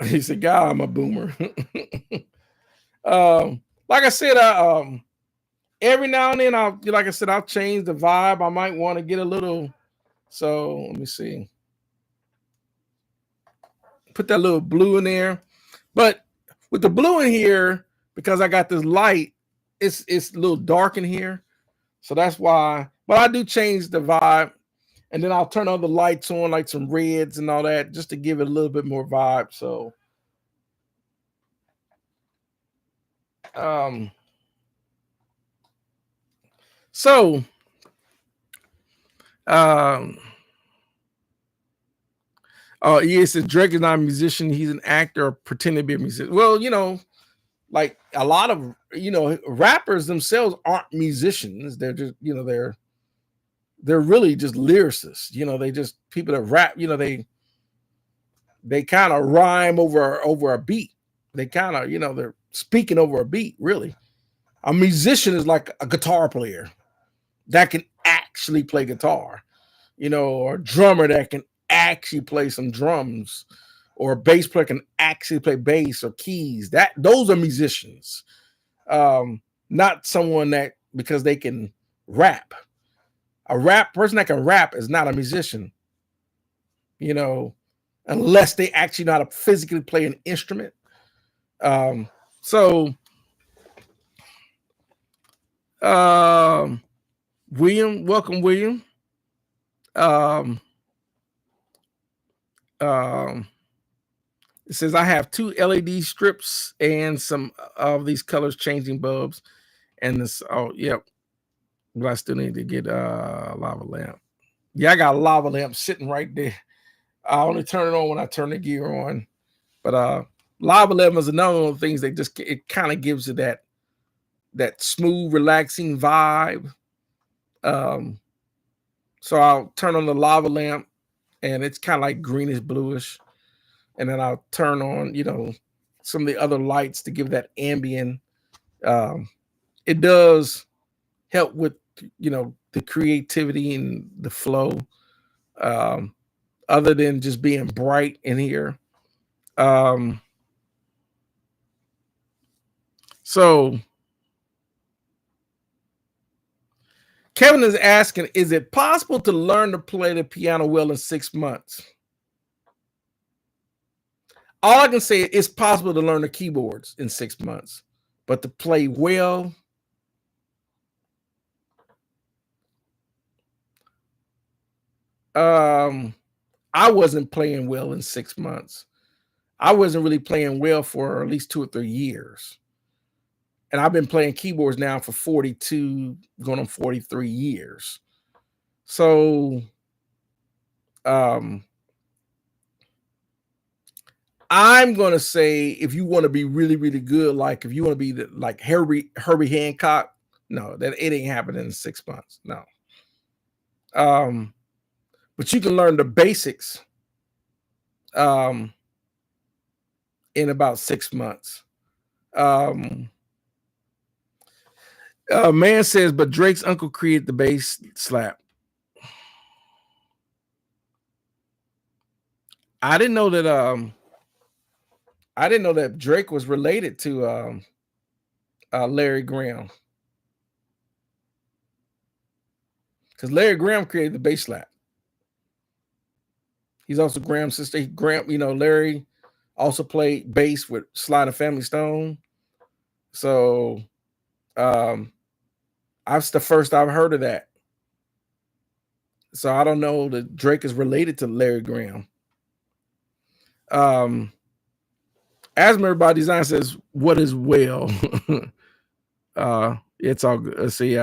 He said, "God, I'm a boomer." Like I said, every now and then, I'll change the vibe. I might want to get a little. So let me see. Put that little blue in there, but with the blue in here, because I got this light, it's a little dark in here, so that's why. But I do change the vibe, and then I'll turn all the lights on, like some reds and all that, just to give it a little bit more vibe. So, so, oh, yes, Drake is not a musician; he's an actor pretending to be a musician. Well, like a lot of rappers themselves aren't musicians. They're just they're they're really just lyricists. You know, they just people that rap. You know, they kind of rhyme over a beat. They kind of, you know, they're speaking over a beat. Really, a musician is like a guitar player that can actually play guitar. You know, or a drummer that can actually play some drums, or a bass player can actually play bass or keys. That those are musicians, not someone that because they can rap. A rap person that can rap is not a musician, you know, unless they actually know how to physically play an instrument. So, um, William, welcome, William. Um, um, it says I have 2 LED strips and some of these colors changing bulbs, and this. Oh, yep. But I still need to get a lava lamp. Yeah, I got a lava lamp sitting right there. I only turn it on when I turn the gear on. But lava lamp is another one of the things that just it kind of gives it that smooth, relaxing vibe. Um, so I'll turn on the lava lamp, and it's kind of like greenish bluish, and then I'll turn on, you know, some of the other lights to give that ambient. Um, it does help with, you know, the creativity and the flow. Um, other than just being bright in here. Um, so Kevin is asking, is it possible to learn to play the piano well in 6 months? All I can say is it's possible to learn the keyboards in 6 months, but to play well, I wasn't playing well in 6 months. I wasn't really playing well for at least 2 or 3 years. And I've been playing keyboards now for 42, going on 43 years. So, I'm gonna say if you want to be really, really good, like if you want to be like Herbie Hancock, no, that it ain't happening in 6 months. No. But you can learn the basics in about 6 months. Man says, but Drake's uncle created the bass slap. I didn't know that Drake was related to Larry Graham. Because Larry Graham created the bass slap. He's also Graham's sister. Graham, you know, Larry also played bass with Sly and Family Stone. So that's the first I've heard of that. So I don't know that Drake is related to Larry Graham. Asthma by Design says, what is well? It's all good. Let's see.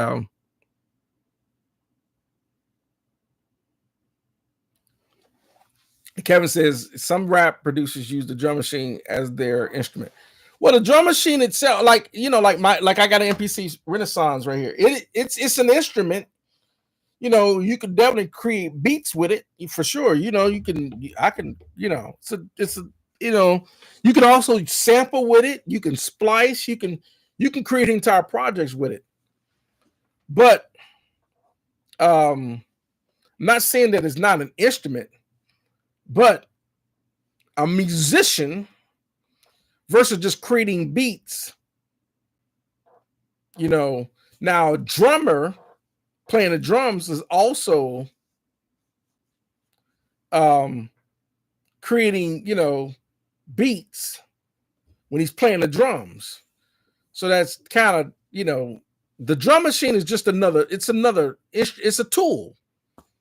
Kevin says some rap producers use the drum machine as their instrument. Well, the drum machine itself, like you know, like I got an MPC Renaissance right here. It's an instrument. You know, you can definitely create beats with it for sure. You know, I can, you know, it's a you know, you can also sample with it. You can splice. You can create entire projects with it. But I'm not saying that it's not an instrument, but a musician versus just creating beats. You know, now a drummer playing the drums is also creating, you know, beats when he's playing the drums. So that's kind of, you know, the drum machine is just it's a tool.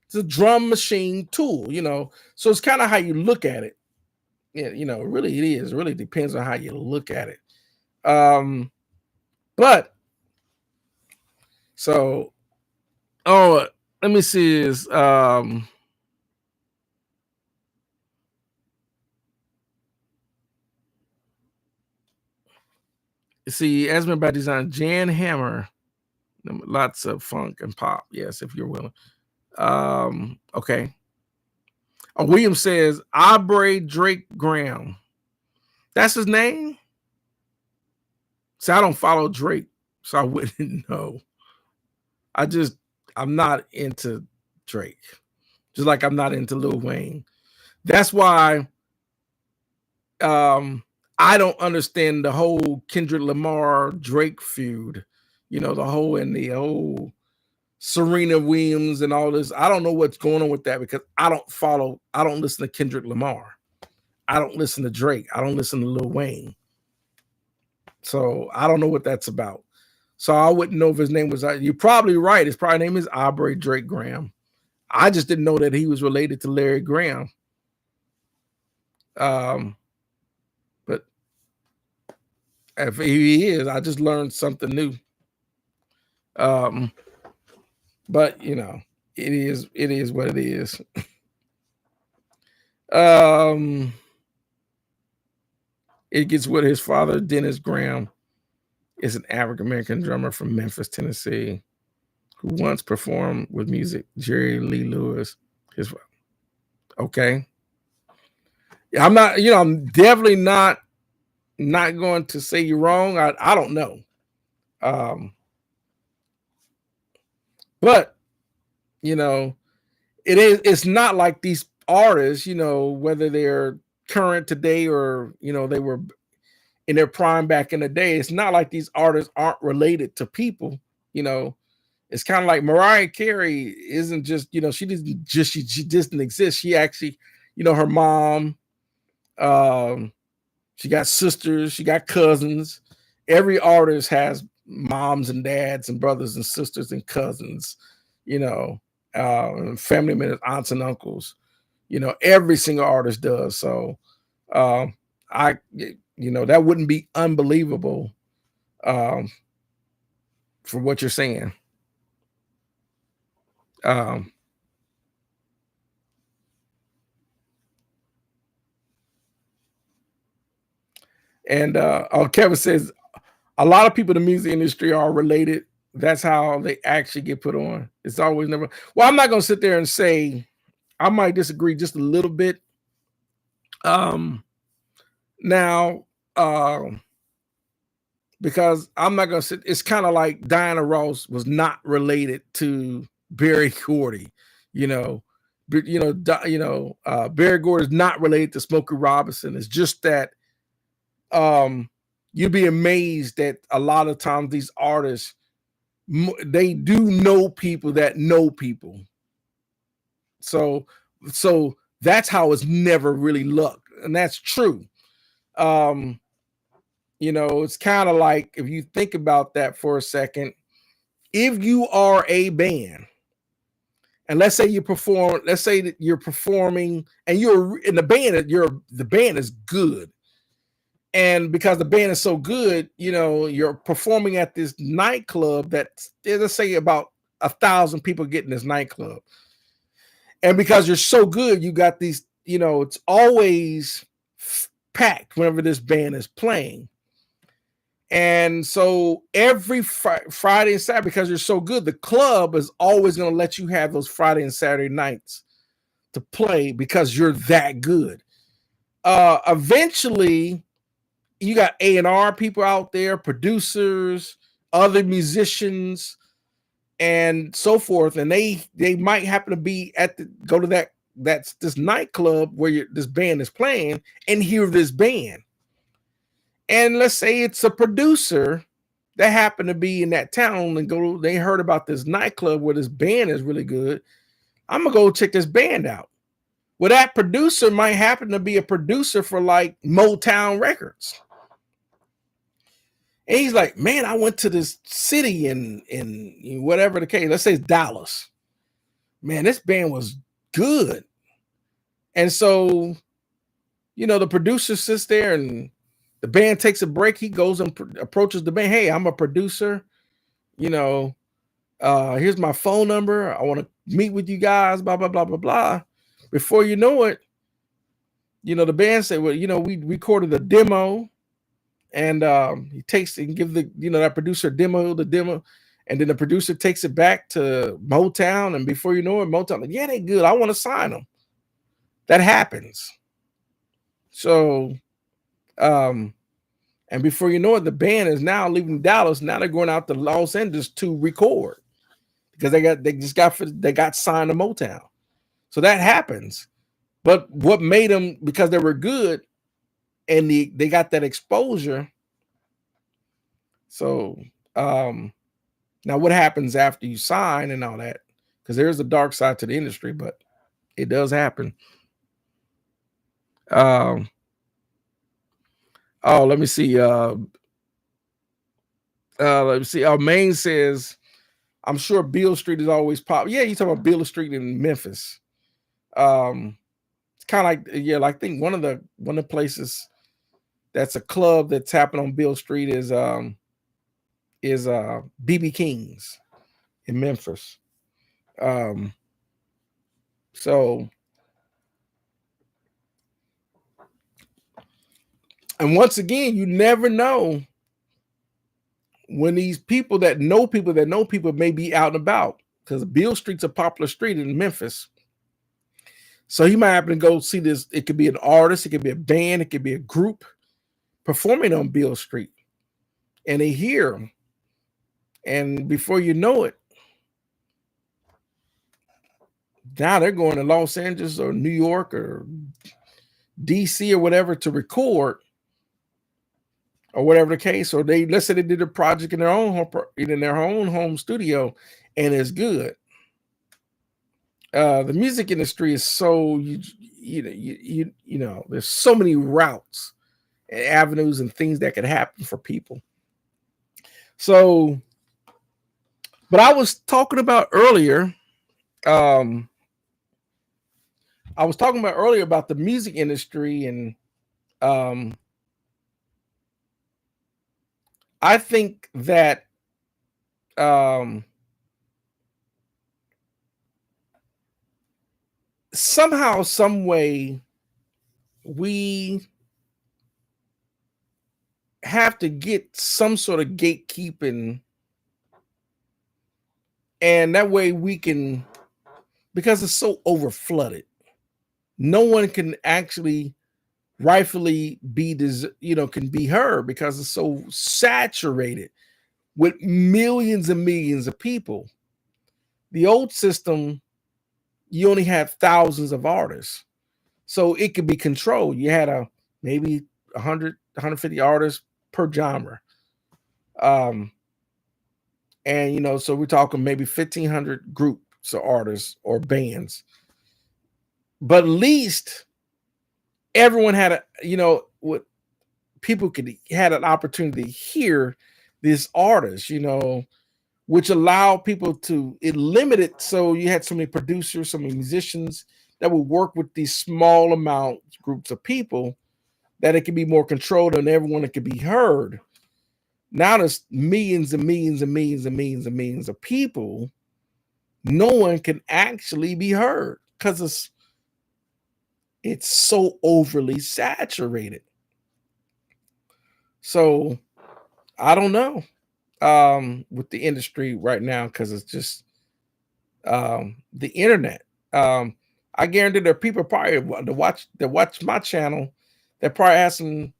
It's a drum machine tool, you know. So it's kind of how you look at it. Yeah, you know, really it is. It really depends on how you look at it. But so let me see is see Asthma by Design, Jan Hammer, lots of funk and pop. Yes, if you're willing. Okay. William says Aubrey Drake Graham. That's his name. See, I don't follow Drake, so I wouldn't know. I'm not into Drake, just like I'm not into Lil Wayne. That's why I don't understand the whole Kendrick Lamar Drake feud. You know, the whole Serena Williams and all this. I don't know what's going on with that because I don't listen to Kendrick Lamar. I don't listen to Drake. I don't listen to Lil Wayne. So I don't know what that's about. So I wouldn't know if his name was. You're probably right. His probably name is Aubrey Drake Graham. I just didn't know that he was related to Larry Graham. But if he is, I just learned something new. But you know, it is what it is. It gets with his father, Dennis Graham, is an African American drummer from Memphis, Tennessee, who once performed with music Jerry Lee Lewis. Okay. I'm not, I'm definitely not going to say you're wrong. I don't know. But it's not like these artists, whether they're current today or they were in their prime back in the day. It's not like these artists aren't related to people. It's kind of like Mariah Carey isn't just she doesn't exist. She actually, her mom, she got sisters, she got cousins. Every artist has moms and dads and brothers and sisters and cousins, family members, aunts and uncles. Every single artist does. So that wouldn't be unbelievable for what you're saying. Kevin says a lot of people in the music industry are related. That's how they actually get put on. It's always never. Well, I'm not going to sit there and say I might disagree just a little bit. Now, because I'm not going to sit. It's kind of like Diana Ross was not related to Berry Gordy. Berry Gordy is not related to Smokey Robinson. It's just that you'd be amazed that a lot of times these artists, they do know people that know people. So that's how it's never really looked. And that's true. It's kind of like, if you think about that for a second, if you are a band, and let's say that you're performing and you're in the band, the band is good. And because the band is so good, you're performing at this nightclub that, let's say, about 1,000 people get in this nightclub. And because you're so good, you got these, it's always packed whenever this band is playing. And so every Friday and Saturday, because you're so good, the club is always going to let you have those Friday and Saturday nights to play because you're that good. Eventually, you got A&R people out there, producers, other musicians, and so forth, and they might happen to be go to this nightclub where this band is playing and hear this band. And let's say it's a producer that happened to be in that town and they heard about this nightclub where this band is really good. I'm gonna go check this band out. Well, that producer might happen to be a producer for like Motown Records. And he's like, man, I went to this city in whatever the case, let's say it's Dallas. Man, this band was good. And so, the producer sits there and the band takes a break. He goes and approaches the band. Hey, I'm a producer. Here's my phone number. I want to meet with you guys, blah, blah, blah, blah, blah. Before you know it, the band said, well, we recorded a demo. And he takes and give that producer the demo, And then the producer takes it back to Motown, and before you know it, Motown, like, yeah, they good. I want to sign them. That happens. So, um, and before you know it, the band is now leaving Dallas. Now they're going out to Los Angeles to record because they got signed to Motown. So that happens. But what made them, because they were good and they got that exposure. So now what happens after you sign and all that? Because there's a dark side to the industry, but it does happen. Oh, let me see. Let me see. Maine says, I'm sure Beale Street is always pop. Yeah, you talking about Beale Street in Memphis. It's kind of like, yeah, like I think one of the places that's a club that's happened on Beale Street is BB King's in Memphis. So, and once again, you never know when these people that know people may be out and about, because Beale Street's a popular street in Memphis. So he might happen to go see this. It could be an artist, it could be a band, it could be a group performing on Beale Street, and they hear them. And before you know it, now they're going to Los Angeles or New York or DC or whatever to record, or whatever the case. Or let's say they did a project in their own home studio, and it's good. The music industry is so you know there's so many routes and avenues and things that could happen for people. So, but I was talking about earlier. I was talking about earlier about the music industry, and I think that somehow, some way, we have to get some sort of gatekeeping, and that way we can, because it's so overflooded, no one can actually rightfully be can be heard, because it's so saturated with millions and millions of people. The old system, you only had thousands of artists, so it could be controlled. You had maybe 100 150 artists per genre, and so we're talking maybe 1,500 groups of artists or bands, but at least everyone had what people had an opportunity to hear this artist, which allowed people to, it limited, so you had so many producers, so many musicians that would work with these small amount groups of people, that it could be more controlled and everyone that could be heard. Now there's millions and millions and millions and millions and millions of people. No one can actually be heard because it's so overly saturated. So I don't know with the industry right now, because it's just the internet. I guarantee there are people probably that watch my channel that probably has some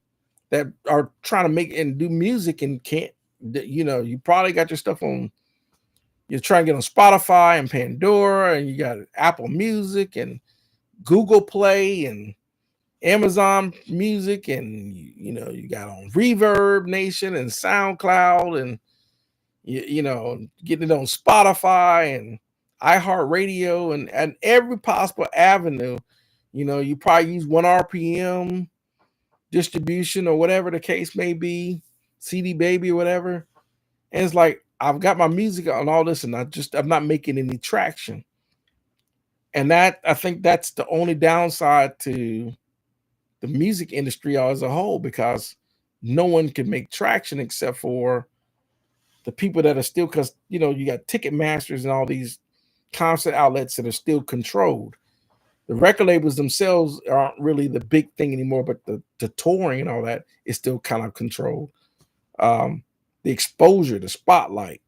that are trying to make and do music and can't. You probably got your stuff on. You're trying to get on Spotify and Pandora, and you got Apple Music and Google Play and Amazon Music, and you got on Reverb Nation and SoundCloud, and getting it on Spotify and iHeartRadio and every possible avenue. You probably use 1RPM distribution or whatever the case may be, CD Baby or whatever. And it's like, I've got my music on all this, and I'm not making any traction. And that, I think that's the only downside to the music industry as a whole, because no one can make traction except for the people that are still, because you got Ticketmasters and all these concert outlets that are still controlled. The record labels themselves aren't really the big thing anymore, but the touring and all that is still kind of controlled. The exposure, the spotlight,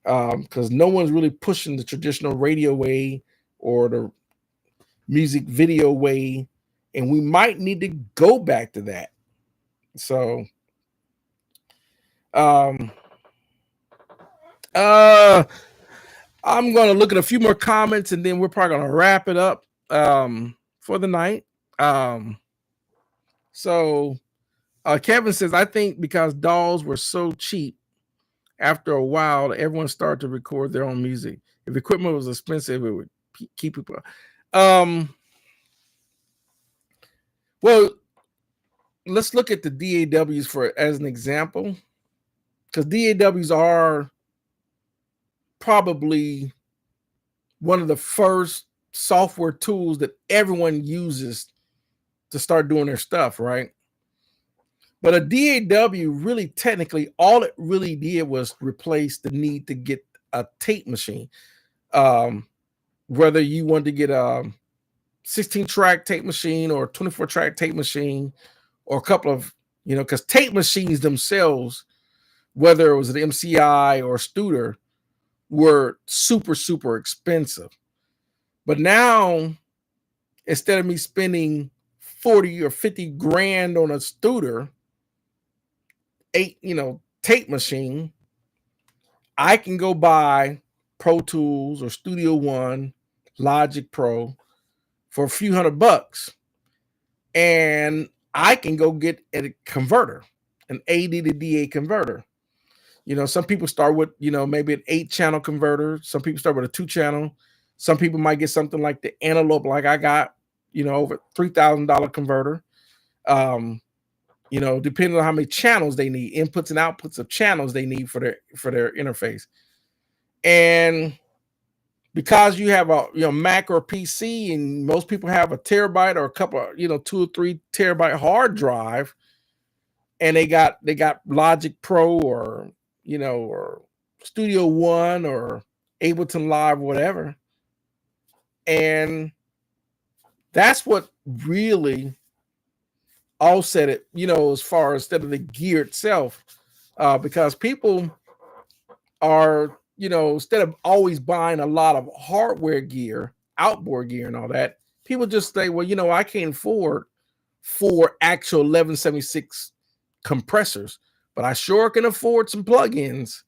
because no one's really pushing the traditional radio way or the music video way, and we might need to go back to that. So, um, I'm going to look at a few more comments, and then we're probably going to wrap it up for the night. So Kevin says, I think because dolls were so cheap, after a while, everyone started to record their own music. If equipment was expensive, it would keep people. Well, let's look at the DAWs for as an example, because DAWs are probably one of the first software tools that everyone uses to start doing their stuff, right? But a DAW really technically, all it really did was replace the need to get a tape machine. Whether you want to get a 16-track tape machine or a 24-track tape machine, or a couple of, because tape machines themselves, whether it was an MCI or Studer, were super, super expensive. But now, instead of me spending 40 or 50 grand on a Studer tape machine, I can go buy Pro Tools or Studio One, Logic Pro for a few $100, and I can go get a converter, an AD to DA converter. Some people start with maybe an 8-channel converter. Some people start with a 2-channel. Some people might get something like the Antelope, like I got, over $3,000 converter. Depending on how many channels they need, inputs and outputs of channels they need for their interface. And because you have a Mac or PC, and most people have a terabyte or a couple of 2 or 3 terabyte hard drive, and they got Logic Pro or or Studio One or Ableton Live, whatever. And that's what really offset it, as far as instead of the gear itself, because people are, instead of always buying a lot of hardware gear, outboard gear and all that, people just say, well, I can't afford 4 actual 1176 compressors, but I sure can afford some plugins.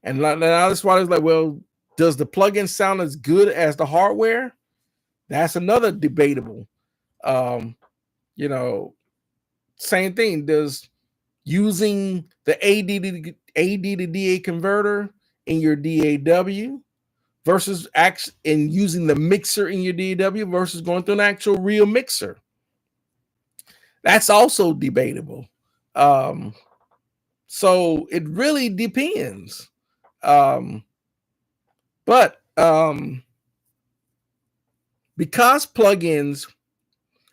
And now that's why it's like, well, does the plugin sound as good as the hardware? That's another debatable. Same thing. Does using the AD to DA converter in your DAW versus and using the mixer in your DAW versus going through an actual real mixer? That's also debatable. So it really depends. But because plugins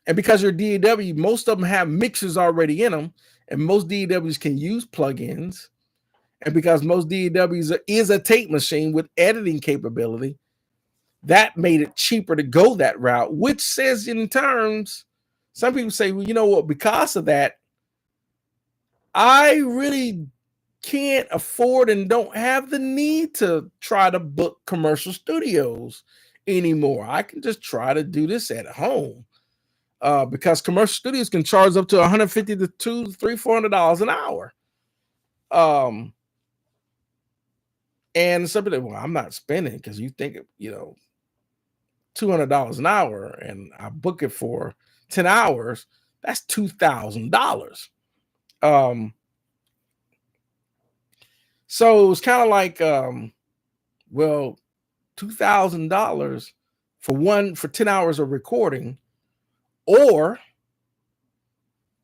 and because your DAW, most of them have mixers already in them, and most DAWs can use plugins, and because most DAWs is a tape machine with editing capability, that made it cheaper to go that route, which says in terms, some people say, well, you know what, because of that, I really can't afford and don't have the need to try to book commercial studios anymore. I can just try to do this at home. Because commercial studios can charge up to $150 to $200, $300, $400 an hour. And somebody, well, I'm not spending, because you think, $200 an hour, and I book it for 10 hours, that's $2,000. So it's kind of like, well, $2,000 for 10 hours of recording, or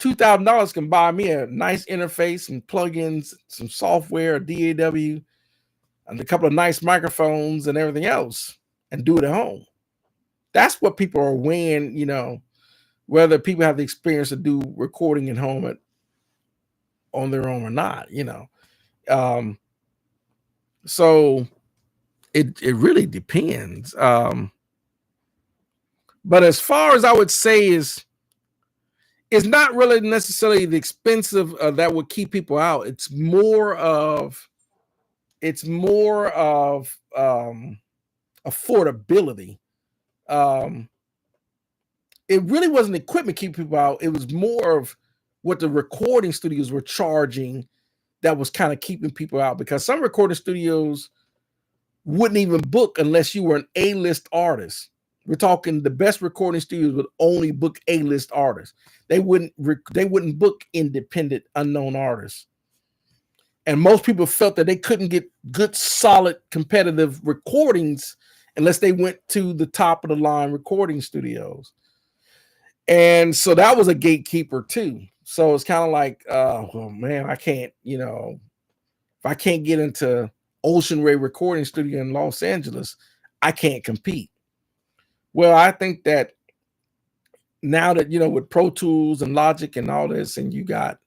$2,000 can buy me a nice interface, some plugins, some software, a DAW, and a couple of nice microphones and everything else, and do it at home. That's what people are weighing, whether people have the experience to do recording at home on their own or not, So it really depends. But as far as I would say is, it's not really necessarily the expensive that would keep people out. It's more of It's more of affordability. Um, it really wasn't equipment keep people out. It was more of what the recording studios were charging that was kind of keeping people out, because some recording studios wouldn't even book unless you were an A-list artist. We're talking the best recording studios would only book A-list artists. They wouldn't book independent unknown artists. And most people felt that they couldn't get good, solid, competitive recordings unless they went to the top of the line recording studios. And so that was a gatekeeper too. So it's kind of like, well, man, I can't, if I can't get into Ocean Ray Recording Studio in Los Angeles, I can't compete. Well, I think that now that with Pro Tools and Logic and all this, and you got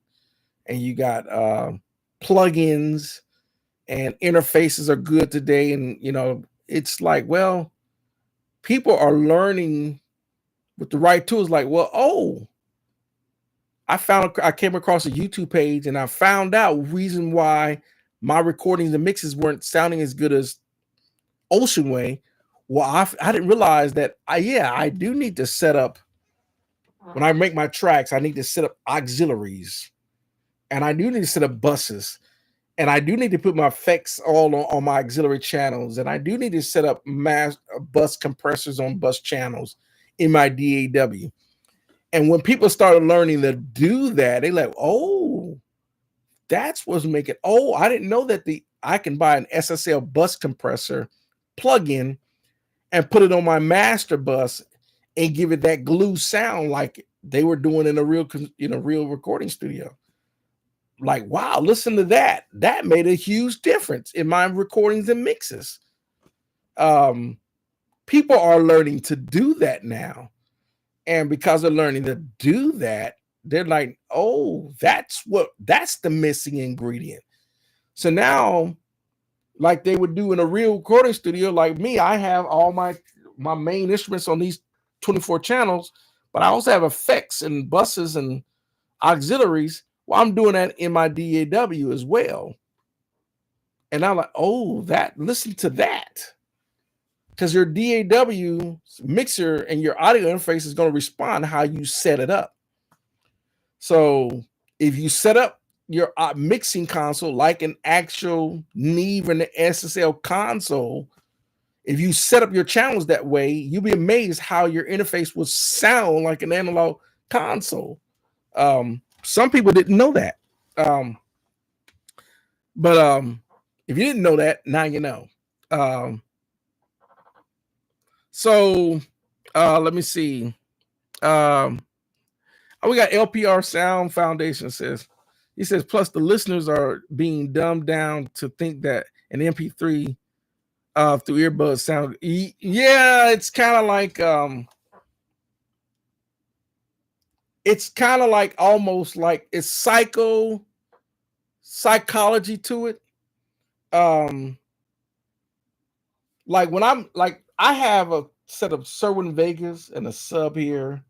plugins and interfaces are good today, and it's like, well, people are learning with the right tools. Like, well, I came across a YouTube page and I found out reason why my recordings and mixes weren't sounding as good as Ocean Way. Well, I didn't realize that I do need to set up, when I make my tracks, I need to set up auxiliaries, and I do need to set up buses, and I do need to put my effects all on my auxiliary channels, and I do need to set up bus compressors on bus channels in my DAW. And when people started learning to do that, they like, oh, that's what's making. Oh, I didn't know that I can buy an SSL bus compressor plugin and put it on my master bus and give it that glue sound like they were doing in a real recording studio. Like, wow, listen to that. That made a huge difference in my recordings and mixes. People are learning to do that now. And because they're learning to do that, they're like, oh, that's the missing ingredient. So now, like they would do in a real recording studio, like me, I have all my main instruments on these 24 channels, but I also have effects and buses and auxiliaries. Well, I'm doing that in my DAW as well. And I'm like, oh, listen to that. Because your DAW mixer and your audio interface is going to respond how you set it up. So if you set up your mixing console like an actual Neve and the SSL console, if you set up your channels that way, you'll be amazed how your interface will sound like an analog console. Some people didn't know that. But if you didn't know that, now you know. So let me see. We got LPR Sound Foundation he says, plus the listeners are being dumbed down to think that an MP3 through earbuds sound. Yeah, it's kind of like almost like it's psychology to it. Like when I have a set of Cerwin Vegas and a sub here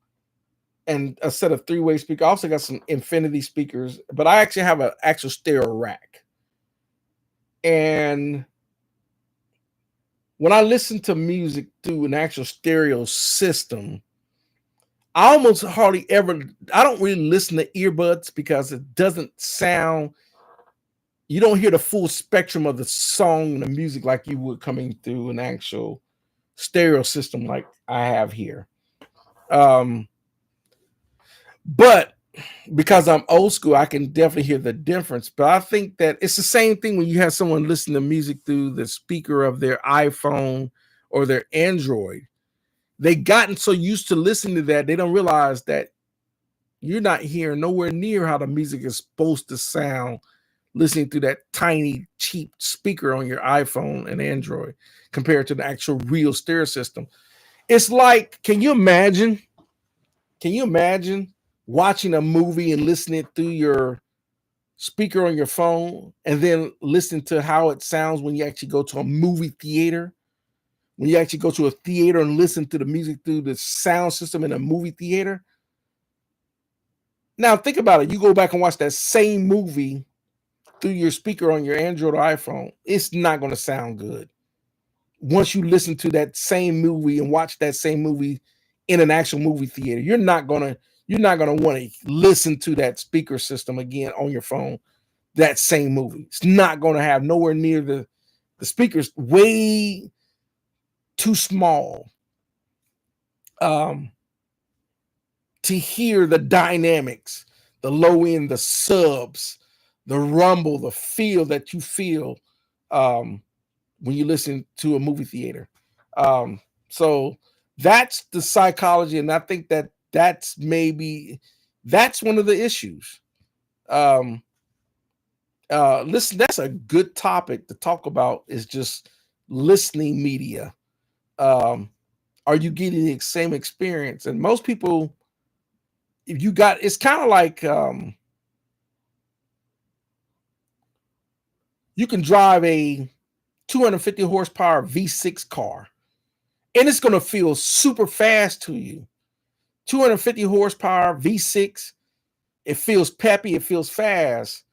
and a set of three-way speakers. I also got some Infinity speakers, but I actually have an actual stereo rack. And when I listen to music through an actual stereo system, I almost hardly ever, I don't really listen to earbuds because it doesn't sound, you don't hear the full spectrum of the song and the music like you would coming through an actual stereo system like I have here. But because I'm old school, I can definitely hear the difference. But I think that it's the same thing when you have someone listen to music through the speaker of their iPhone or their Android. They've gotten so used to listening to that, they don't realize that you're not hearing nowhere near how the music is supposed to sound listening through that tiny, cheap speaker on your iPhone and Android compared to the actual real stereo system. It's like, can you imagine watching a movie and listening through your speaker on your phone and then listen to how it sounds when you actually go to a movie theater? When you actually go to a theater and listen to the music through the sound system in a movie theater. Now think about it. You go back and watch that same movie through your speaker on your Android or iPhone, it's not going to sound good. Once you listen to that same movie and watch that same movie in an actual movie theater, you're not gonna want to listen to that speaker system again on your phone. That same movie, it's not going to have nowhere near the speakers, way too small to hear the dynamics, the low end, the subs, the rumble, the feel that you feel when you listen to a movie theater. So that's the psychology, and I think that's one of the issues. Listen, that's a good topic to talk about, is just listening media. Are you getting the same experience? And most people, if you got, it's kind of like you can drive a 250 horsepower V6 car, and it's going to feel super fast to you. 250 horsepower V6, it feels peppy, it feels fast.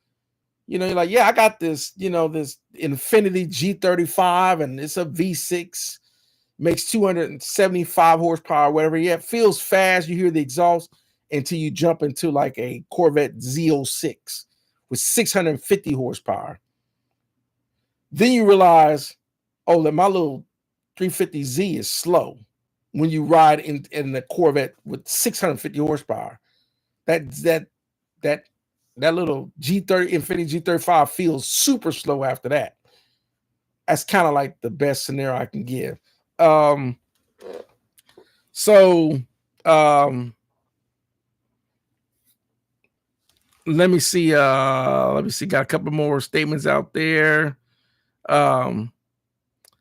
You know, you're like, yeah, I got this, this Infiniti G35, and it's a V6, makes 275 horsepower, whatever. Yeah, it feels fast. You hear the exhaust until you jump into like a Corvette Z06 with 650 horsepower. Then you realize, oh, that my little 350Z is slow when you ride in the Corvette with 650 horsepower. That little G30 Infiniti G35 feels super slow after that. That's kind of like the best scenario I can give. Let me see. Got a couple more statements out there.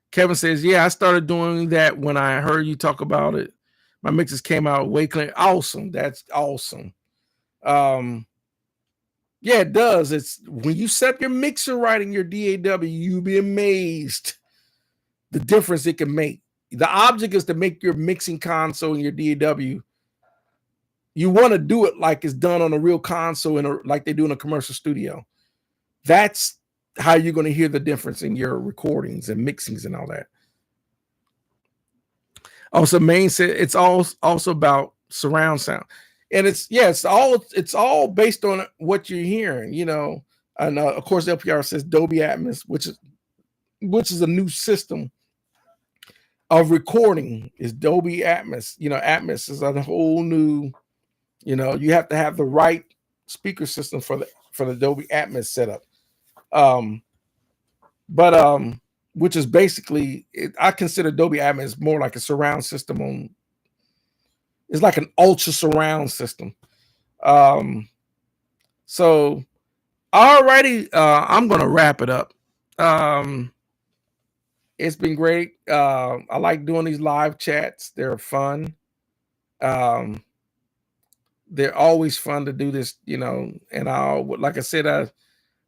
Kevin says, yeah, I started doing that when I heard you talk about it. My mixes came out way clean. Awesome. That's awesome. Yeah, it does. It's when you set your mixer right in your DAW, you'll be amazed the difference it can make. The object is to make your mixing console in your DAW. You want to do it like it's done on a real console, like they do in a commercial studio. That's how you're going to hear the difference in your recordings and mixings and all that. Also, Maine said it's also about surround sound, and it's all based on what you're hearing, And of course, LPR says Dolby Atmos, which is a new system of recording, is Dolby Atmos. Atmos is a whole new. You have to have the right speaker system for the Dolby Atmos setup. Which is basically, I consider Dolby Atmos more like a surround system it's like an ultra surround system. So alrighty, I'm gonna wrap it up. It's been great. I like doing these live chats. They're fun. They're always fun to do this, and like I said, I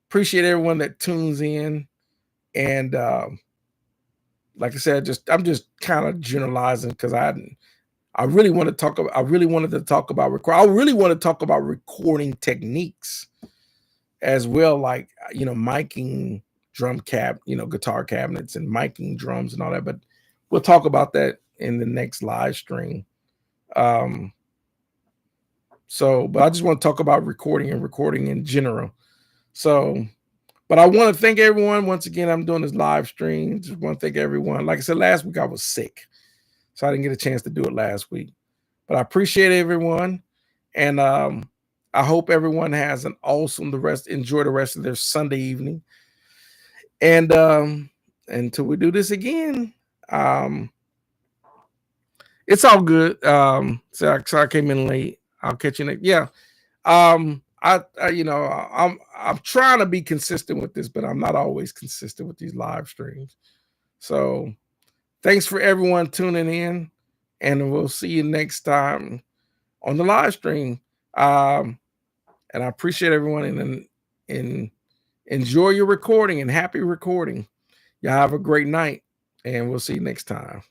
appreciate everyone that tunes in. And like I said, I'm just kind of generalizing because I really wanted to talk about recording techniques as well, like miking drum guitar cabinets and miking drums and all that. But we'll talk about that in the next live stream. But I just want to talk about recording in general. But I want to thank everyone. Once again, I'm doing this live stream. Just want to thank everyone. Like I said, last week I was sick, so I didn't get a chance to do it last week. But I appreciate everyone. And I hope everyone has an awesome enjoy the rest of their Sunday evening. And until we do this again, it's all good. So I came in late. I'll catch you next. Yeah. I'm trying to be consistent with this, but I'm not always consistent with these live streams. So thanks for everyone tuning in, and we'll see you next time on the live stream. And I appreciate everyone, and enjoy your recording, and happy recording. Y'all have a great night, and we'll see you next time.